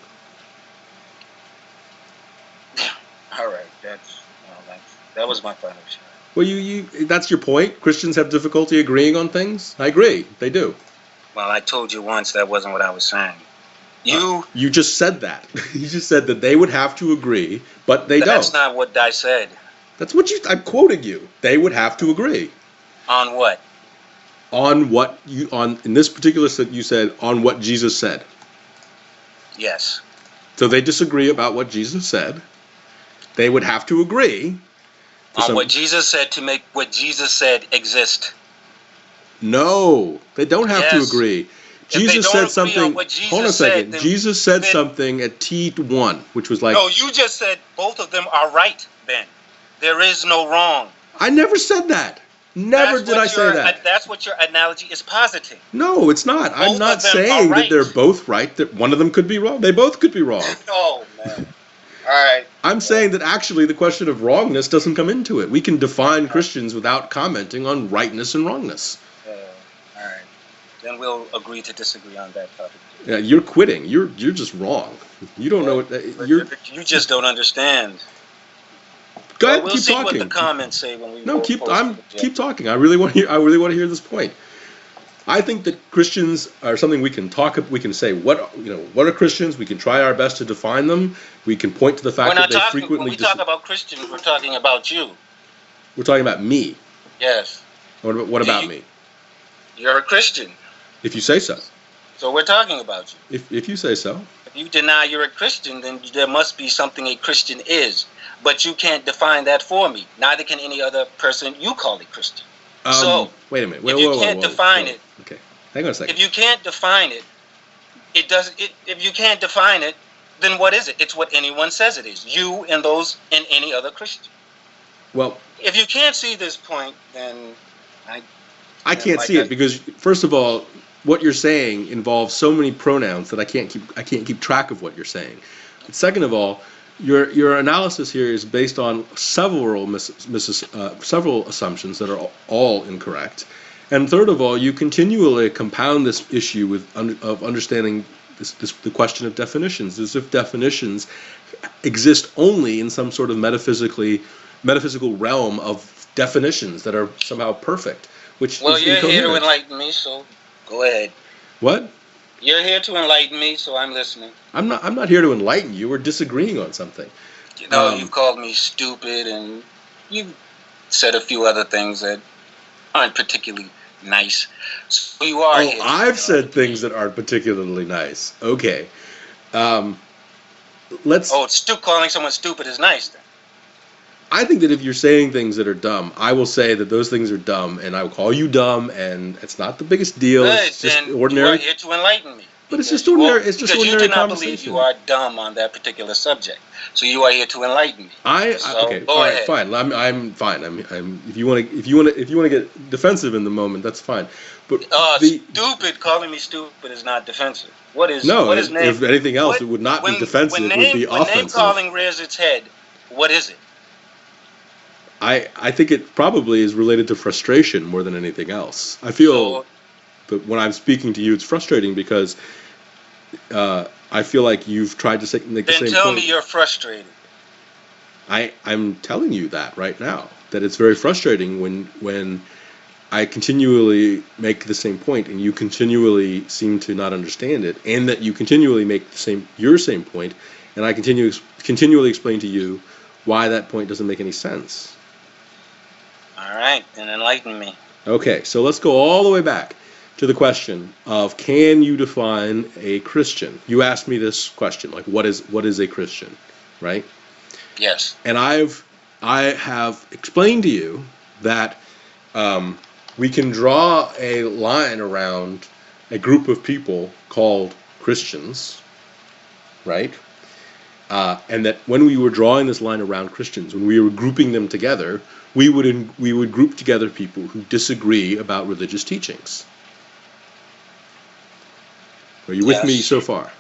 All right, that was my final shot. Well, that's your point? Christians have difficulty agreeing on things? I agree, they do. Well, I told you once that wasn't what I was saying. You just said that. You just said that they would have to agree, but they don't. That's not what I said. That's what I'm quoting you. They would have to agree. On what? In this particular you said on what Jesus said. Yes. So they disagree about what Jesus said. They would have to agree on what Jesus said to make what Jesus said exist. No, they don't have to agree. Jesus said something. Hold on a second. Jesus said something at T1, which was like. No, you just said both of them are right. Then there is no wrong. I never said that. Never did I say that. That's what your analogy is positing. No, it's not. I'm not saying that they're both right. That one of them could be wrong. They both could be wrong. Oh man. All right. I'm saying that actually the question of wrongness doesn't come into it. We can define Christians without commenting on rightness and wrongness. All right. Then we'll agree to disagree on that topic. Yeah, you're quitting. You're just wrong. You don't know what you just don't understand. Go ahead, we'll keep see talking. what the comments say when we. No, keep talking. I really want to hear this point. I think that Christians are something we can talk. We can say what are Christians. We can try our best to define them. We can point to the fact that they frequently. When we talk about Christians, we're talking about you. We're talking about me. Yes. What about me? You're a Christian. If you say so. So we're talking about you. If you say so. If you deny you're a Christian, then there must be something a Christian is. But you can't define that for me. Neither can any other person you call a Christian. So wait a minute. If you can't define it. Okay. Hang on a second. If you can't define it, if you can't define it, then what is it? It's what anyone says it is. You and any other Christian. Well, if you can't see this point, then I can't see it because, first of all, what you're saying involves so many pronouns that I can't keep track of what you're saying. But second of all, your analysis here is based on several assumptions that are all incorrect. And third of all, you continually compound this issue of understanding the question of definitions, as if definitions exist only in some sort of metaphysical realm of definitions that are somehow perfect. Well, you're here to enlighten me, so go ahead. What? You're here to enlighten me, so I'm listening. I'm not here to enlighten you. We're disagreeing on something. You know, you've called me stupid, and you've said a few other things that aren't particularly nice. So you are here. I've said things that aren't particularly nice. Okay. Calling someone stupid is nice, then. I think that if you're saying things that are dumb, I will say that those things are dumb, and I will call you dumb, and it's not the biggest deal. Good, it's just then ordinary. You are here to enlighten me. But it's just ordinary. It's just ordinary conversation. Because you do not believe you are dumb on that particular subject, so you are here to enlighten me. Okay. Go ahead. Fine. I'm fine. If you want to get defensive in the moment, that's fine. But stupid, calling me stupid is not defensive. What is name? If anything else, it would not be defensive. It would be offensive. When name calling rears its head, what is it? I think it probably is related to frustration more than anything else. I feel that when I'm speaking to you, it's frustrating because I feel like you've tried to make the same point. Then tell me you're frustrated. I'm telling you that right now, that it's very frustrating when I continually make the same point and you continually seem to not understand it, and that you continually make your same point, and I continually explain to you why that point doesn't make any sense. All right, then enlighten me. Okay, so let's go all the way back to the question of, can you define a Christian? You asked me this question, like what is a Christian, right? Yes. And I have explained to you that we can draw a line around a group of people called Christians, right? And that when we were drawing this line around Christians, when we were grouping them together, we would group together people who disagree about religious teachings. Are you with me so far?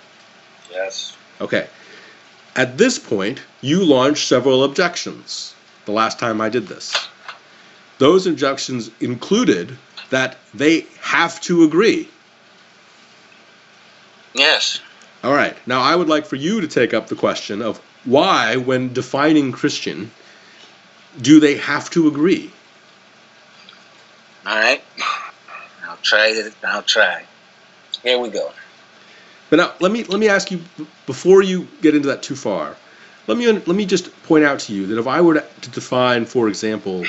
Yes. Okay. At this point, you launched several objections the last time I did this. Those objections included that they have to agree. Yes. All right. Now, I would like for you to take up the question of why, when defining Christian, do they have to agree? All right. I'll try. Here we go. But now, let me ask you, before you get into that too far, let me just point out to you that if I were to define, for example,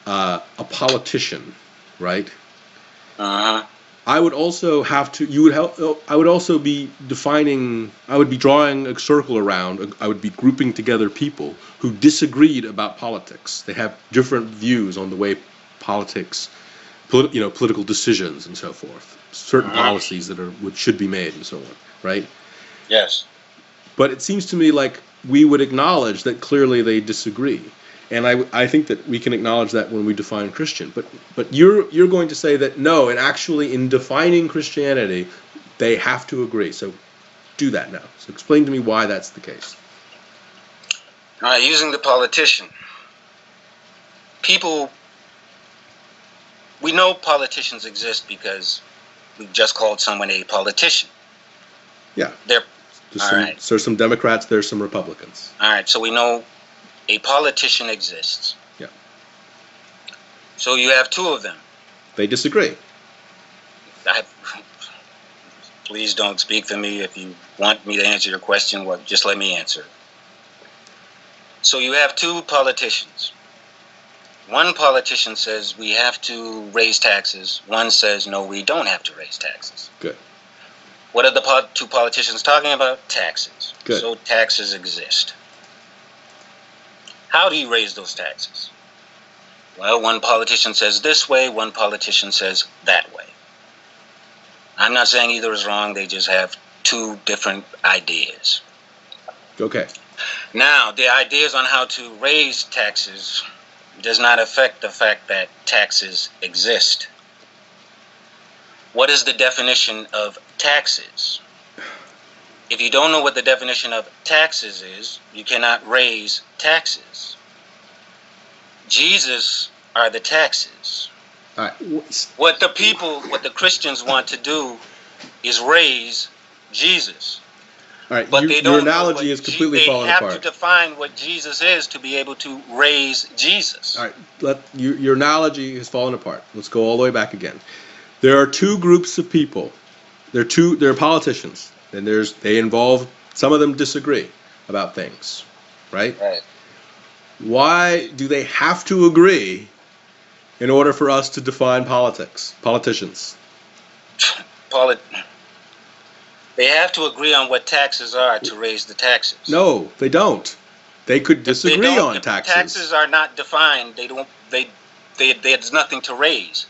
a politician, right? Uh-huh. I would also have to. I would also be defining. I would be drawing a circle around. I would be grouping together people who disagreed about politics. They have different views on the way politics, political decisions and so forth. Certain policies that should be made and so on. Right? Yes. But it seems to me like we would acknowledge that clearly they disagree. And I think that we can acknowledge that when we define Christian. But you're going to say that no, and actually in defining Christianity, they have to agree. So do that now. So explain to me why that's the case. All right, using the politician. We know politicians exist because we just called someone a politician. Yeah. There's some Democrats, there's some Republicans. All right, so we know a politician exists. Yeah. So you have two of them. They disagree. Please don't speak for me. If you want me to answer your question, well, just let me answer. So you have two politicians. One politician says we have to raise taxes. One says no, we don't have to raise taxes. Good. What are the two politicians talking about? Taxes. Good. So taxes exist. How do you raise those taxes? Well, one politician says this way, one politician says that way. I'm not saying either is wrong, they just have two different ideas. Okay. Now, the ideas on how to raise taxes does not affect the fact that taxes exist. What is the definition of taxes? If you don't know what the definition of taxes is, you cannot raise taxes. Jesus are the taxes. All right. What the Christians want to do is raise Jesus. All right. But they Your don't know analogy what is completely falling They have apart. to define what Jesus is to be able to raise Jesus. All right. Your analogy has fallen apart. Let's go all the way back again. There are two groups of people. There are politicians, and they involve, some of them disagree about things, right? Right. Why do they have to agree in order for us to define politicians? They have to agree on what taxes are to raise the taxes. No, they don't. They could disagree on If taxes. taxes are not defined, there's nothing to raise.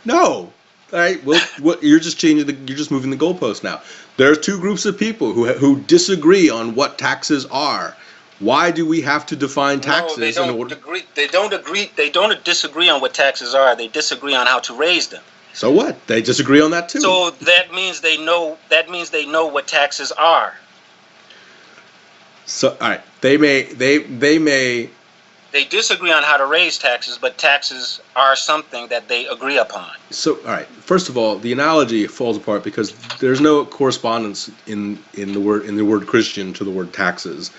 No. All right. Well, you're just moving the goalpost now. There are two groups of people who disagree on what taxes are. Why do we have to define taxes? No, they don't agree. They don't agree. They don't disagree on what taxes are. They disagree on how to raise them. So what? They disagree on that too. So that means they know. That means they know what taxes are. So all right, they may. They disagree on how to raise taxes, but taxes are something that they agree upon. So all right, first of all, the analogy falls apart because there's no correspondence in the word Christian to the word taxes.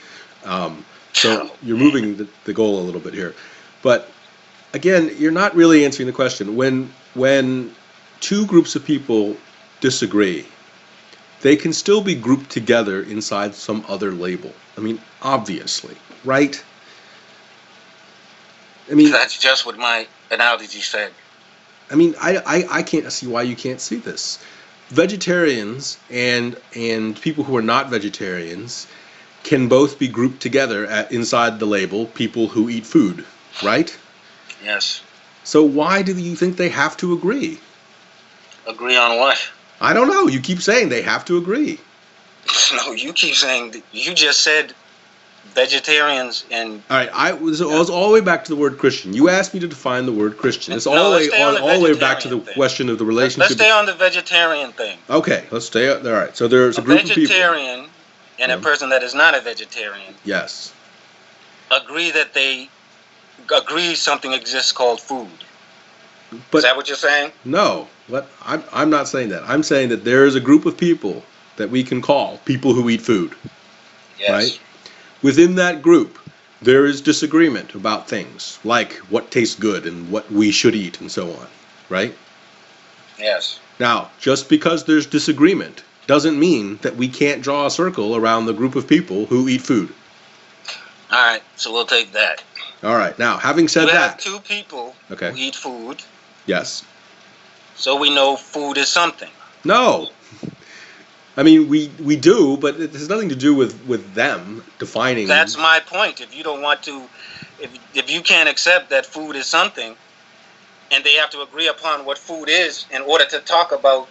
So you're moving the goal a little bit here, but again, you're not really answering the question. When two groups of people disagree, they can still be grouped together inside some other label. I mean, obviously, right? I mean, that's just what my analogy said. I mean, I can't see why you can't see this. Vegetarians and people who are not vegetarians can both be grouped together inside the label people who eat food, right? Yes. So why do you think they have to agree? Agree on what? I don't know. You keep saying they have to agree. No, you keep saying that. You just said vegetarians and. All right, I was all the way back to the word Christian. You asked me to define the word Christian. It's all the way back to the question of the relationship. Let's stay on the vegetarian thing. Okay, let's stay. All right, so there's a group of people. A vegetarian and a person that is not a vegetarian. Yes. Agree that they agree something exists called food. But, is that what you're saying? No, I'm not saying that. I'm saying that there is a group of people that we can call people who eat food. Yes. Right? Within that group, there is disagreement about things like what tastes good and what we should eat and so on. Right? Yes. Now, just because there's disagreement doesn't mean that we can't draw a circle around the group of people who eat food. All right, so we'll take that. All right. Now, having said that, we have two people who eat food. Yes. So we know food is something. No. I mean, we do, but it has nothing to do with them defining. That's my point. If you don't want to, if you can't accept that food is something, and they have to agree upon what food is in order to talk about,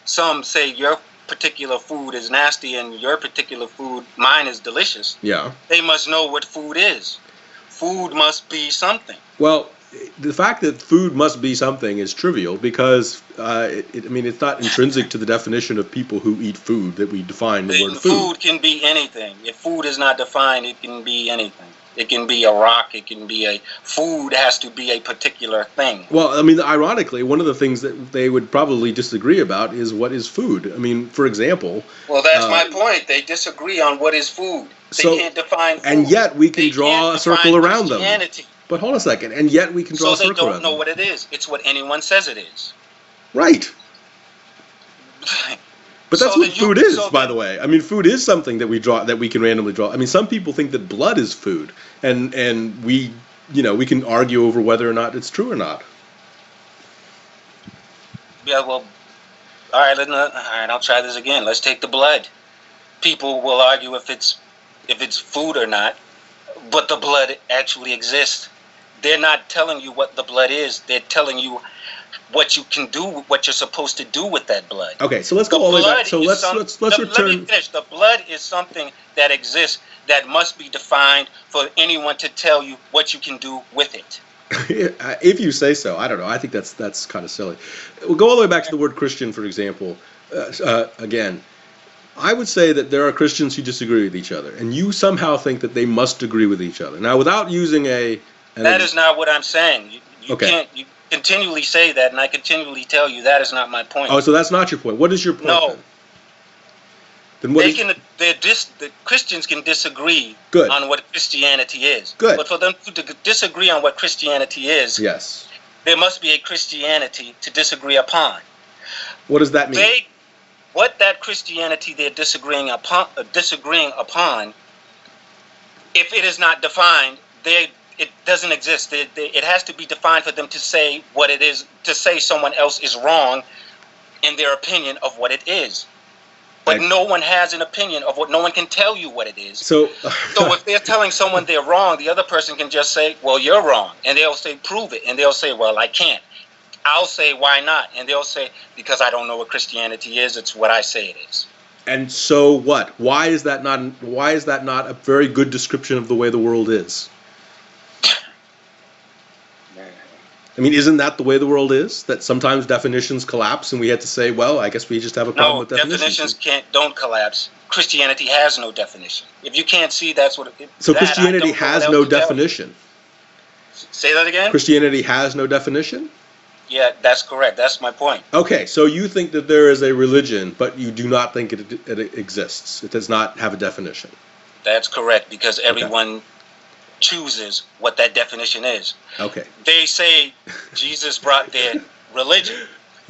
some say your particular food is nasty and your particular food, mine is delicious. Yeah. They must know what food is. Food must be something. Well, the fact that food must be something is trivial because, it's not intrinsic to the definition of people who eat food that we define the word food. Food can be anything. If food is not defined, it can be anything. It can be a rock. It can be food has to be a particular thing. Well, I mean, ironically, one of the things that they would probably disagree about is what is food. I mean, for example. Well, that's my point. They disagree on what is food. They can't define food. And yet we can draw a circle around them. But hold on a second. And yet we can draw a circle around them. So they don't know what it is. It's what anyone says it is. Right. But that's what food is, by the way. I mean, food is something that we can randomly draw. I mean, some people think that blood is food, and we can argue over whether or not it's true or not. Yeah, well, all right, I'll try this again. Let's take the blood. People will argue if it's food or not, but the blood actually exists. They're not telling you what the blood is. They're telling you what you can do, what you're supposed to do with that blood. Okay, so let's go all the way back. So let's return. Let me finish. The blood is something that exists that must be defined for anyone to tell you what you can do with it. If you say so. I don't know. I think that's kind of silly. We'll go all the way back to the word Christian, for example. Again, I would say that there are Christians who disagree with each other, and you somehow think that they must agree with each other. Now, without using that is not what I'm saying. You okay. can't. You continually say that, and I continually tell you that is not my point. Oh, so that's not your point. What is your point? No. Then what the Christians can disagree Good. on what Christianity is. Good. But for them to disagree on what Christianity is, yes, there must be a Christianity to disagree upon. What does that mean? What that Christianity they're disagreeing upon, if it is not defined, it doesn't exist. It has to be defined for them to say what it is, to say someone else is wrong in their opinion of what it is. But no one has an opinion of what, no one can tell you what it is. So if they're telling someone they're wrong, the other person can just say, well, you're wrong. And they'll say, prove it. And they'll say, well, I can't. I'll say, why not? And they'll say, because I don't know what Christianity is. It's what I say it is. And so what? Why is that not a very good description of the way the world is? I mean, isn't that the way the world is? That sometimes definitions collapse, and we had to say, well, I guess we just have a problem with definitions. Don't collapse. Christianity has no definition. If you can't see, that's what. So Christianity has no definition. Say that again. Christianity has no definition? Yeah, that's correct. That's my point. Okay, so you think that there is a religion, but you do not think it exists. It does not have a definition. That's correct, because everyone chooses what that definition is. Okay. They say Jesus brought their religion.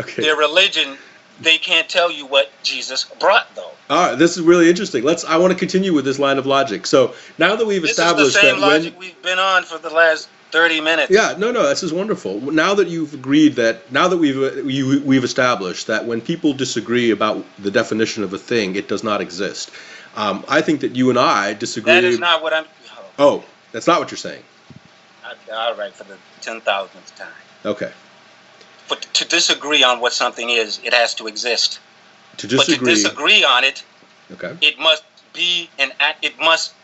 Okay. Their religion, they can't tell you what Jesus brought, though. All right, this is really interesting. I want to continue with this line of logic. So now that we've established that this is the same logic we've been on for the last 30 minutes. Yeah, no, this is wonderful. Now that you've agreed that, now that we've established that when people disagree about the definition of a thing, it does not exist. I think that you and I disagree. That is not what I'm. Oh, that's not what you're saying. All right, for the 10,000th time. Okay. But to disagree on what something is, it has to exist. To disagree. But to disagree on it, okay, it must be an act. It must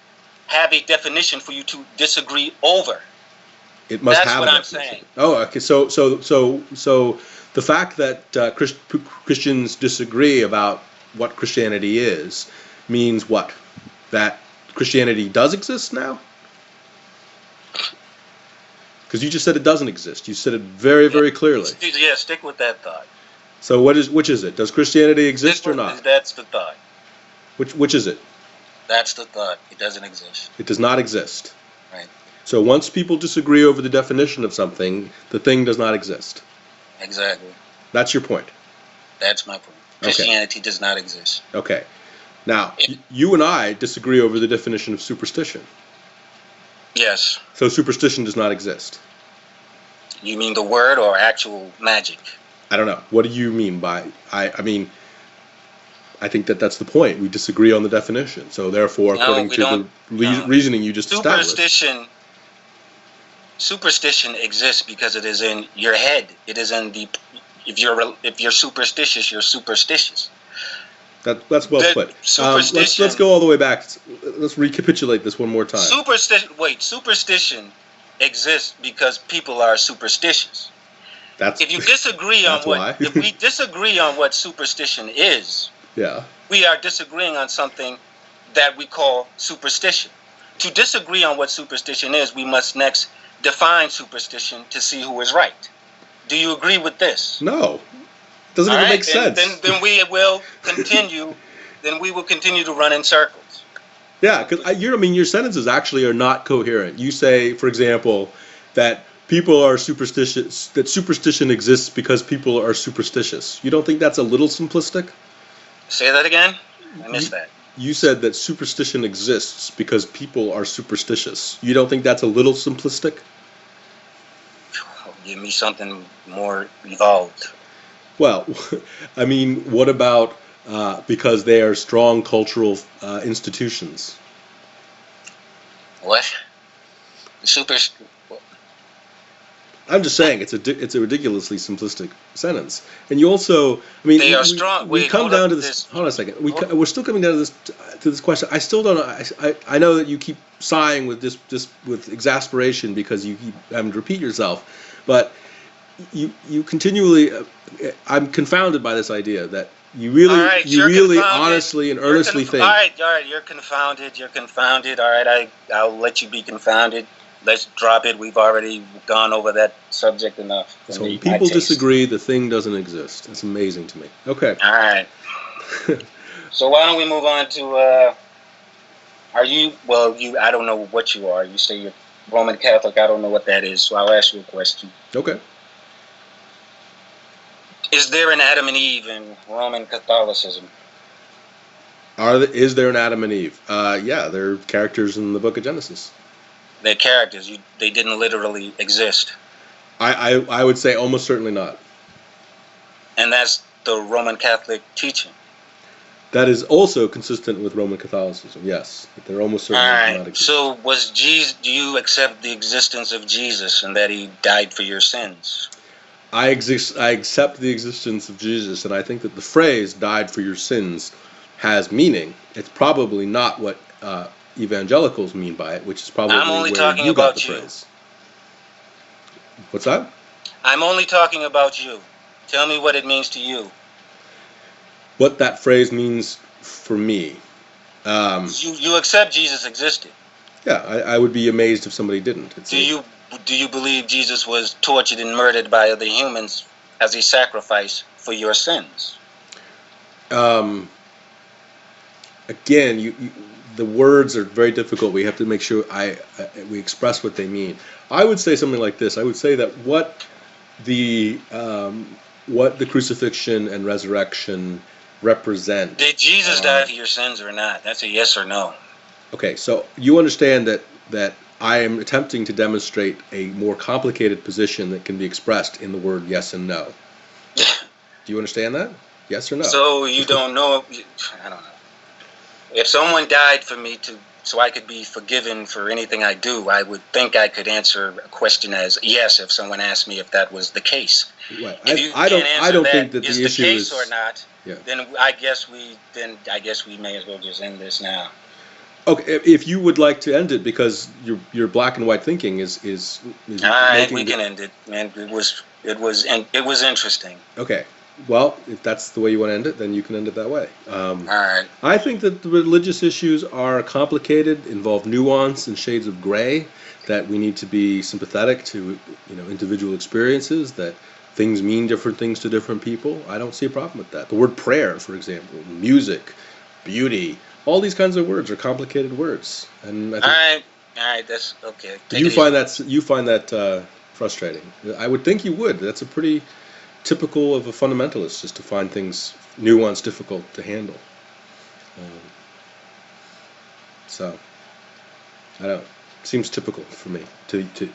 have a definition for you to disagree over. It must That's have what a I'm definition. saying. Oh, okay. So the fact that Christians disagree about what Christianity is means what? That Christianity does exist now? Because you just said it doesn't exist. You said it very, very clearly. Yeah, stick with that thought. So which is it? Does Christianity exist or not? That's the thought. Which is it? That's the thought. It doesn't exist. It does not exist. Right. So once people disagree over the definition of something, the thing does not exist. Exactly. That's your point. That's my point. Christianity does not exist. Okay. Now, you and I disagree over the definition of superstition. Yes. So superstition does not exist. You mean the word or actual magic? I don't know. What do you mean by... I mean, I think that's the point. We disagree on the definition. So therefore, according to the reasoning you just established... Superstition exists because it is in your head. It is in the... If you're superstitious, you're superstitious. That's well put. Let's go all the way back. Let's recapitulate this one more time. Superstition exists because people are superstitious. If you disagree on if we disagree on what superstition is, we are disagreeing on something that we call superstition. To disagree on what superstition is, we must next define superstition to see who is right. Do you agree with this? No. Doesn't even make sense. Then we will continue. Then we will continue to run in circles. Yeah, because your sentences actually are not coherent. You say, for example, that people are superstitious. That superstition exists because people are superstitious. You don't think that's a little simplistic? Say that again. I missed that. You said that superstition exists because people are superstitious. You don't think that's a little simplistic? Give me something more evolved. Well, I mean, what about because they are strong cultural institutions? What? I'm just saying it's a ridiculously simplistic sentence. And you also, I mean, They are strong. we Wait, come hold down up to with this. this. Hold on a second. We're still coming down to this question. I still don't know. I know that you keep sighing with just with exasperation because you keep having to repeat yourself, but you continually. I'm confounded by this idea that you really honestly and earnestly think. All right, you're confounded. All right, I'll let you be confounded. Let's drop it. We've already gone over that subject enough. So when people disagree, the thing doesn't exist. It's amazing to me. Okay. All right. So why don't we move on to? Are you? Well, I don't know what you are. You say you're Roman Catholic. I don't know what that is. So I'll ask you a question. Okay. Is there an Adam and Eve in Roman Catholicism? Is there an Adam and Eve? Yeah, they're characters in the Book of Genesis. They're characters. They didn't literally exist. I would say almost certainly not. And that's the Roman Catholic teaching. That is also consistent with Roman Catholicism. Yes, but they're almost certainly not exist. So do you accept the existence of Jesus and that he died for your sins? I accept the existence of Jesus, and I think that the phrase "died for your sins" has meaning. It's probably not what evangelicals mean by it, which is probably where you got the phrase. What's that? I'm only talking about you. Tell me what it means to you. What that phrase means for me. You accept Jesus existed. Yeah, I would be amazed if somebody didn't. Do you believe Jesus was tortured and murdered by the humans as a sacrifice for your sins? Again, the words are very difficult. We have to make sure we express what they mean. I would say something like this. I would say that what the crucifixion and resurrection represent. Did Jesus die for your sins or not? That's a yes or no. Okay, so you understand that I am attempting to demonstrate a more complicated position that can be expressed in the word yes and no. Do you understand that? Yes or no? So you don't know. I don't know. If someone died for me so I could be forgiven for anything I do, I would think I could answer a question as yes if someone asked me if that was the case. Right. If I don't think that the issue is the case is or not. Yeah. Then I guess we may as well just end this now. Okay, if you would like to end it because your black and white thinking is all right, we can end it, man. It was interesting. Okay. Well, if that's the way you want to end it, then you can end it that way. All right. I think that the religious issues are complicated, involve nuance and shades of gray, that we need to be sympathetic to, individual experiences, that things mean different things to different people. I don't see a problem with that. The word prayer, for example, music, beauty, all these kinds of words are complicated words. And I think all right, that's okay. You find that frustrating. I would think you would. That's a pretty typical of a fundamentalist, just to find things nuanced, difficult to handle. So, I don't know. Seems typical for me to